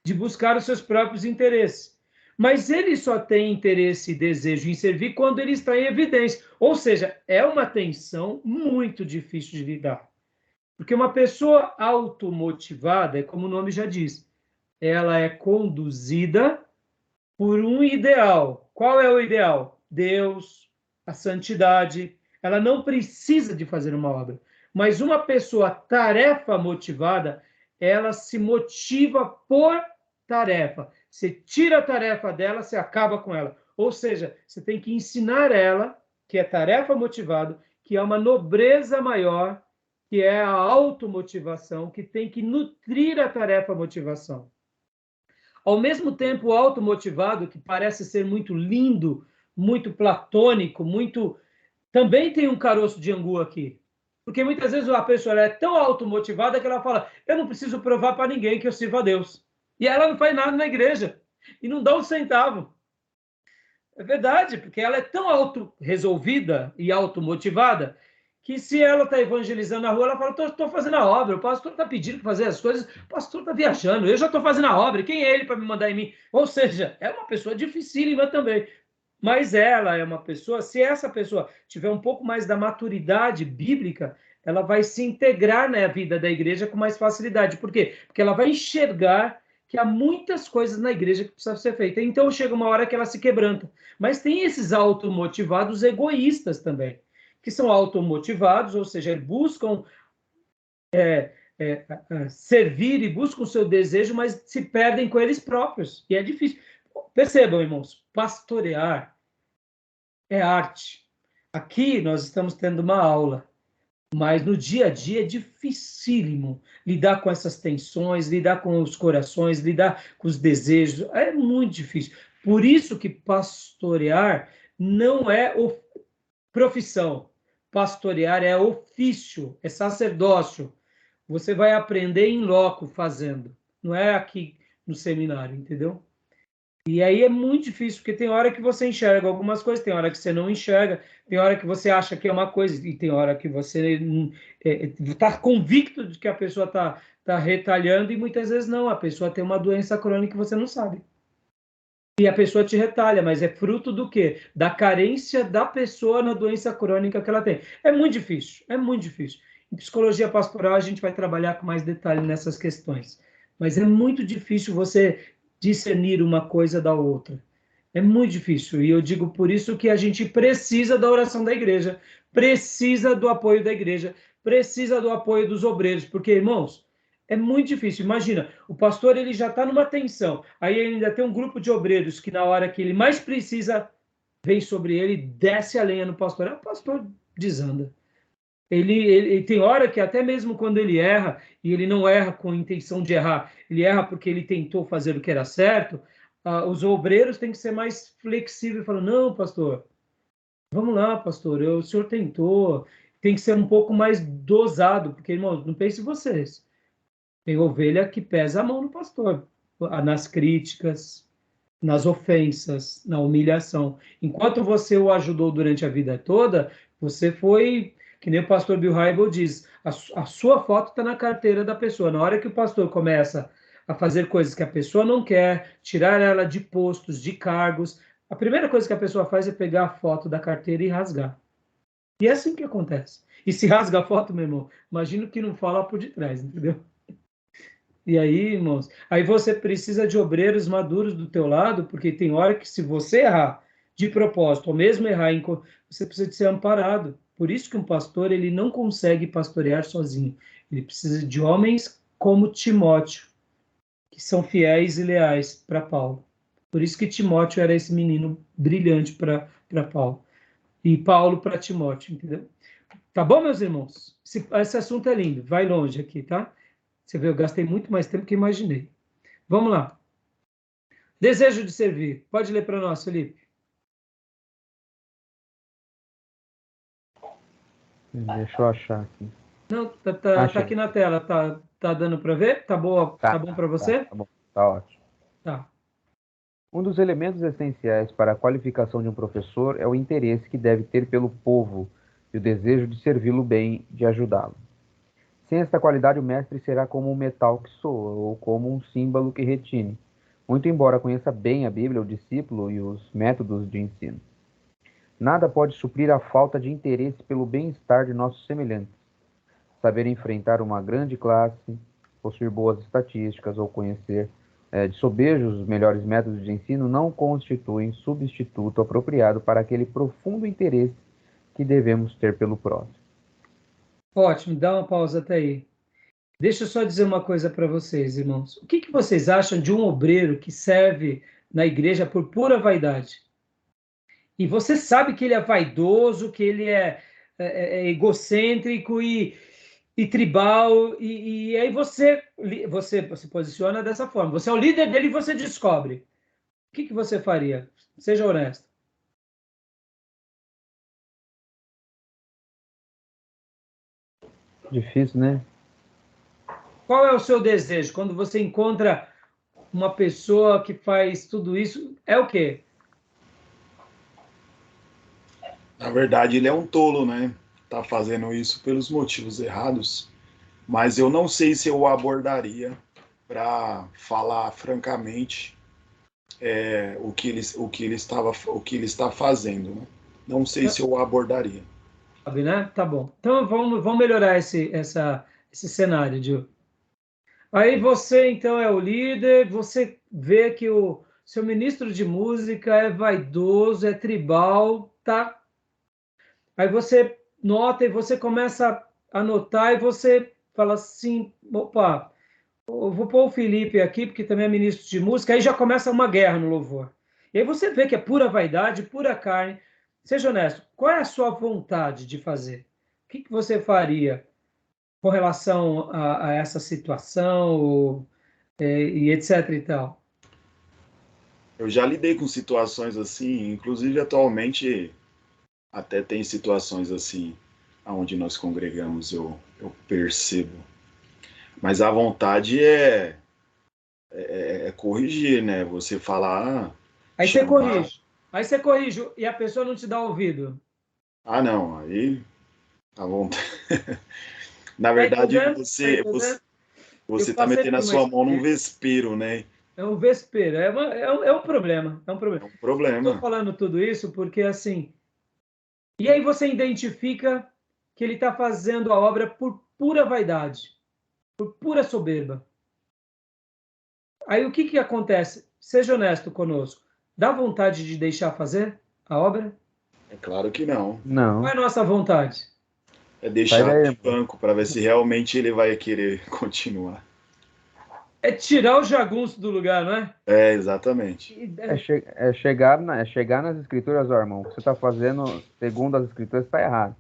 De buscar os seus próprios interesses. Mas ele só tem interesse e desejo em servir quando ele está em evidência. Ou seja, é uma tensão muito difícil de lidar. Porque uma pessoa automotivada, é como o nome já diz, ela é conduzida por um ideal. Qual é o ideal? Deus, a santidade. Ela não precisa de fazer uma obra. Mas uma pessoa tarefa motivada, ela se motiva por tarefa. Você tira a tarefa dela, você acaba com ela. Ou seja, você tem que ensinar ela, que é tarefa motivada, que é uma nobreza maior, que é a automotivação, que tem que nutrir a tarefa motivação. Ao mesmo tempo, o automotivado, que parece ser muito lindo, muito platônico, muito... Também tem um caroço de angu aqui. Porque muitas vezes a pessoa é tão automotivada que ela fala, eu não preciso provar para ninguém que eu sirvo a Deus. E ela não faz nada na igreja. E não dá um centavo. É verdade, porque ela é tão auto-resolvida e automotivada que se ela está evangelizando na rua, ela fala, estou fazendo a obra, o pastor está pedindo para fazer as coisas, o pastor está viajando, eu já estou fazendo a obra, quem é ele para me mandar em mim? Ou seja, é uma pessoa dificílima também. Mas ela é uma pessoa, se essa pessoa tiver um pouco mais da maturidade bíblica, ela vai se integrar na vida da igreja com mais facilidade. Por quê? Porque ela vai enxergar que há muitas coisas na igreja que precisam ser feitas. Então chega uma hora que ela se quebranta. Mas tem esses automotivados egoístas também, que são automotivados, ou seja, buscam servir e buscam o seu desejo, mas se perdem com eles próprios. E é difícil. Percebam, irmãos, pastorear é arte. Aqui nós estamos tendo uma aula, mas no dia a dia é dificílimo lidar com essas tensões, lidar com os corações, lidar com os desejos. É muito difícil. Por isso que pastorear não é profissão. Pastorear é ofício, é sacerdócio. Você vai aprender em loco fazendo. Não é aqui no seminário, entendeu? E aí é muito difícil, porque tem hora que você enxerga algumas coisas, tem hora que você não enxerga, tem hora que você acha que é uma coisa, e tem hora que você está convicto de que a pessoa tá retalhando, e muitas vezes não, a pessoa tem uma doença crônica que você não sabe. E a pessoa te retalha, mas é fruto do quê? Da carência da pessoa na doença crônica que ela tem. É muito difícil, é muito difícil. Em psicologia pastoral, a gente vai trabalhar com mais detalhe nessas questões. Mas é muito difícil você discernir uma coisa da outra. É muito difícil. E eu digo por isso que a gente precisa da oração da igreja, precisa do apoio da igreja, precisa do apoio dos obreiros. Porque, irmãos, é muito difícil. Imagina, o pastor ele já está numa tensão. Aí ele ainda tem um grupo de obreiros que na hora que ele mais precisa, vem sobre ele, desce a lenha no pastor. O pastor desanda. Ele tem hora que até mesmo quando ele erra, e ele não erra com intenção de errar, ele erra porque ele tentou fazer o que era certo, os obreiros têm que ser mais flexíveis e falar, não, pastor, vamos lá, pastor, o senhor tentou, tem que ser um pouco mais dosado, porque, irmãos, não pense vocês. Tem ovelha que pesa a mão no pastor, nas críticas, nas ofensas, na humilhação. Enquanto você o ajudou durante a vida toda, você foi, que nem o pastor Bill Hybels diz, a sua foto está na carteira da pessoa. Na hora que o pastor começa a fazer coisas que a pessoa não quer, tirar ela de postos, de cargos, a primeira coisa que a pessoa faz é pegar a foto da carteira e rasgar. E é assim que acontece. E se rasga a foto, meu irmão, imagino que não fala por detrás, entendeu? E aí, irmãos, aí você precisa de obreiros maduros do teu lado, porque tem hora que se você errar de propósito, ou mesmo errar, você precisa de ser amparado. Por isso que um pastor, ele não consegue pastorear sozinho. Ele precisa de homens como Timóteo, que são fiéis e leais para Paulo. Por isso que Timóteo era esse menino brilhante para Paulo. E Paulo para Timóteo, entendeu? Tá bom, meus irmãos? Esse assunto é lindo, vai longe aqui, tá? Você vê, eu gastei muito mais tempo que imaginei. Vamos lá. Desejo de servir. Pode ler para nós, Felipe. Deixa eu achar aqui. Não, tá aqui na tela. Tá dando para ver? Tá boa? Tá bom para você? Tá bom, tá ótimo. Tá. Um dos elementos essenciais para a qualificação de um professor é o interesse que deve ter pelo povo e o desejo de servi-lo bem, de ajudá-lo. Sem esta qualidade, o mestre será como um metal que soa, ou como um símbolo que retine, muito embora conheça bem a Bíblia, o discípulo e os métodos de ensino. Nada pode suprir a falta de interesse pelo bem-estar de nossos semelhantes. Saber enfrentar uma grande classe, possuir boas estatísticas ou conhecer de sobejo os melhores métodos de ensino não constituem substituto apropriado para aquele profundo interesse que devemos ter pelo próximo. Ótimo, dá uma pausa até aí. Deixa eu só dizer uma coisa para vocês, irmãos. O que vocês acham de um obreiro que serve na igreja por pura vaidade? E você sabe que ele é vaidoso, que ele é egocêntrico e tribal, e aí você se posiciona dessa forma. Você é o líder dele e você descobre. O que você faria? Seja honesto. Difícil, né? Qual é o seu desejo quando você encontra uma pessoa que faz tudo isso? É o quê? Na verdade, ele é um tolo, né? Tá fazendo isso pelos motivos errados. Mas eu não sei se eu o abordaria para falar francamente o que ele está fazendo, né? Não sei se eu o abordaria. Sabe, né? Tá bom. Então vamos melhorar esse cenário, Gil. Aí você, então, é o líder, você vê que o seu ministro de música é vaidoso, é tribal, tá? Aí você nota e você começa a notar e você fala assim, opa, eu vou pôr o Felipe aqui, porque também é ministro de música, aí já começa uma guerra no louvor. E aí você vê que é pura vaidade, pura carne. Seja honesto, qual é a sua vontade de fazer? O que você faria com relação a essa situação e etc e tal? Eu já lidei com situações assim, inclusive atualmente até tem situações assim onde nós congregamos, eu percebo. Mas a vontade é corrigir, né? Você falar, Aí você chamar. corrige. Aí você corrige e a pessoa não te dá ouvido. Ah, não, aí a vontade. Na Tá verdade, entendendo? Tá entendendo? Eu você tá passei metendo por a uma sua mão num experiência. vespeiro, né? É um vespeiro, é um problema, é um É problema. um Estou problema. falando tudo isso porque, assim, e aí você identifica que ele está fazendo a obra por pura vaidade, por pura soberba. Aí o que que acontece? Seja honesto conosco. Dá vontade de deixar fazer a obra? É claro que não. Qual é Não. a nossa vontade? É Sai deixar daí, de irmão. banco para ver se realmente ele vai querer continuar. É tirar o jagunço do lugar, não é? É, exatamente. É chegar nas escrituras, ó, irmão. O que você está fazendo, segundo as escrituras, está errado.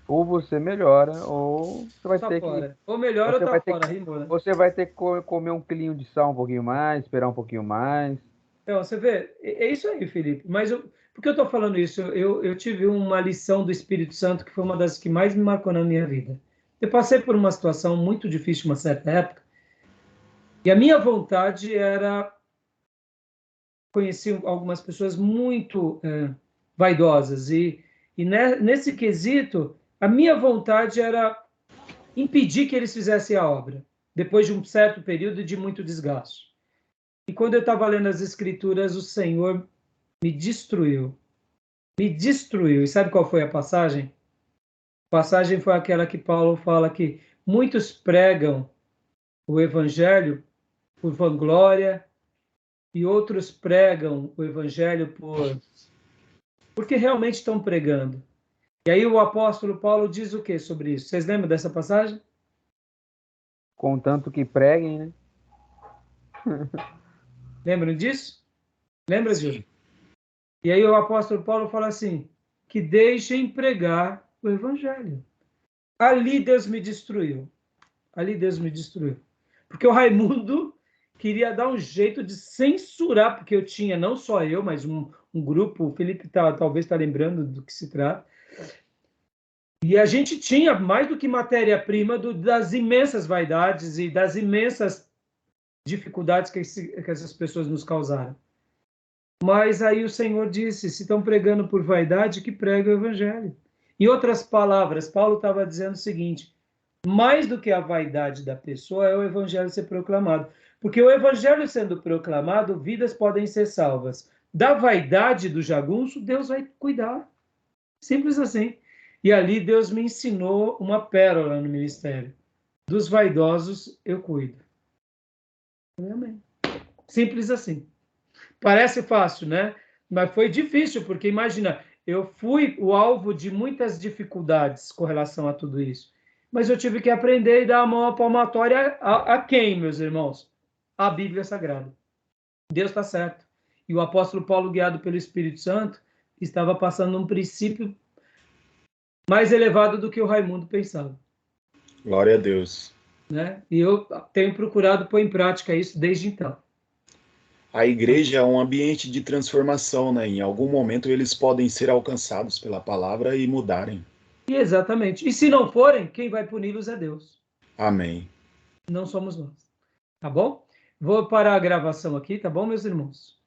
Ou você melhora, ou você vai Tá ter que. fora. Ou melhor ou Você tá vai ter que, fora, rimou, né? você vai ter que comer um quilinho de sal um pouquinho mais, esperar um pouquinho mais. Então, você vê, é isso aí, Felipe. Mas por que eu estou falando isso? Eu tive uma lição do Espírito Santo que foi uma das que mais me marcou na minha vida. Eu passei por uma situação muito difícil uma certa época, e a minha vontade era conhecer algumas pessoas muito vaidosas, nesse quesito, a minha vontade era impedir que eles fizessem a obra, depois de um certo período de muito desgaste. E quando eu estava lendo as Escrituras, o Senhor me destruiu. Me destruiu. E sabe qual foi a passagem? A passagem foi aquela que Paulo fala que muitos pregam o evangelho por vanglória e outros pregam o evangelho porque realmente estão pregando. E aí o apóstolo Paulo diz o que sobre isso? Vocês lembram dessa passagem? Contanto que preguem, né? Lembram disso? Lembra, Gil? Sim. E aí o apóstolo Paulo fala assim, que deixem pregar o evangelho. Ali Deus me destruiu. Ali Deus me destruiu. Porque o Raimundo queria dar um jeito de censurar, porque eu tinha, não só eu, mas um grupo, o Felipe talvez está lembrando do que se trata, e a gente tinha mais do que matéria-prima das imensas vaidades e das imensas dificuldades que essas pessoas nos causaram. Mas aí o Senhor disse, se estão pregando por vaidade, que pregue o evangelho. Em outras palavras, Paulo estava dizendo o seguinte, mais do que a vaidade da pessoa é o evangelho ser proclamado. Porque o evangelho sendo proclamado, vidas podem ser salvas. Da vaidade do jagunço, Deus vai cuidar. Simples assim. E ali Deus me ensinou uma pérola no ministério. Dos vaidosos eu cuido. Amém. Simples assim. Parece fácil, né? Mas foi difícil, porque imagina, eu fui o alvo de muitas dificuldades com relação a tudo isso. Mas eu tive que aprender e dar a mão à palmatória a quem, meus irmãos? A Bíblia Sagrada. Deus está certo. E o apóstolo Paulo, guiado pelo Espírito Santo, estava passando um princípio mais elevado do que o Raimundo pensava, Glória a Deus. né? E eu tenho procurado pôr em prática isso desde então. A igreja é um ambiente de transformação, né? Em algum momento eles podem ser alcançados pela palavra e mudarem. E exatamente. E se não forem, quem vai puni-los é Deus. Amém. Não somos nós. Tá bom? Vou parar a gravação aqui, tá bom, meus irmãos?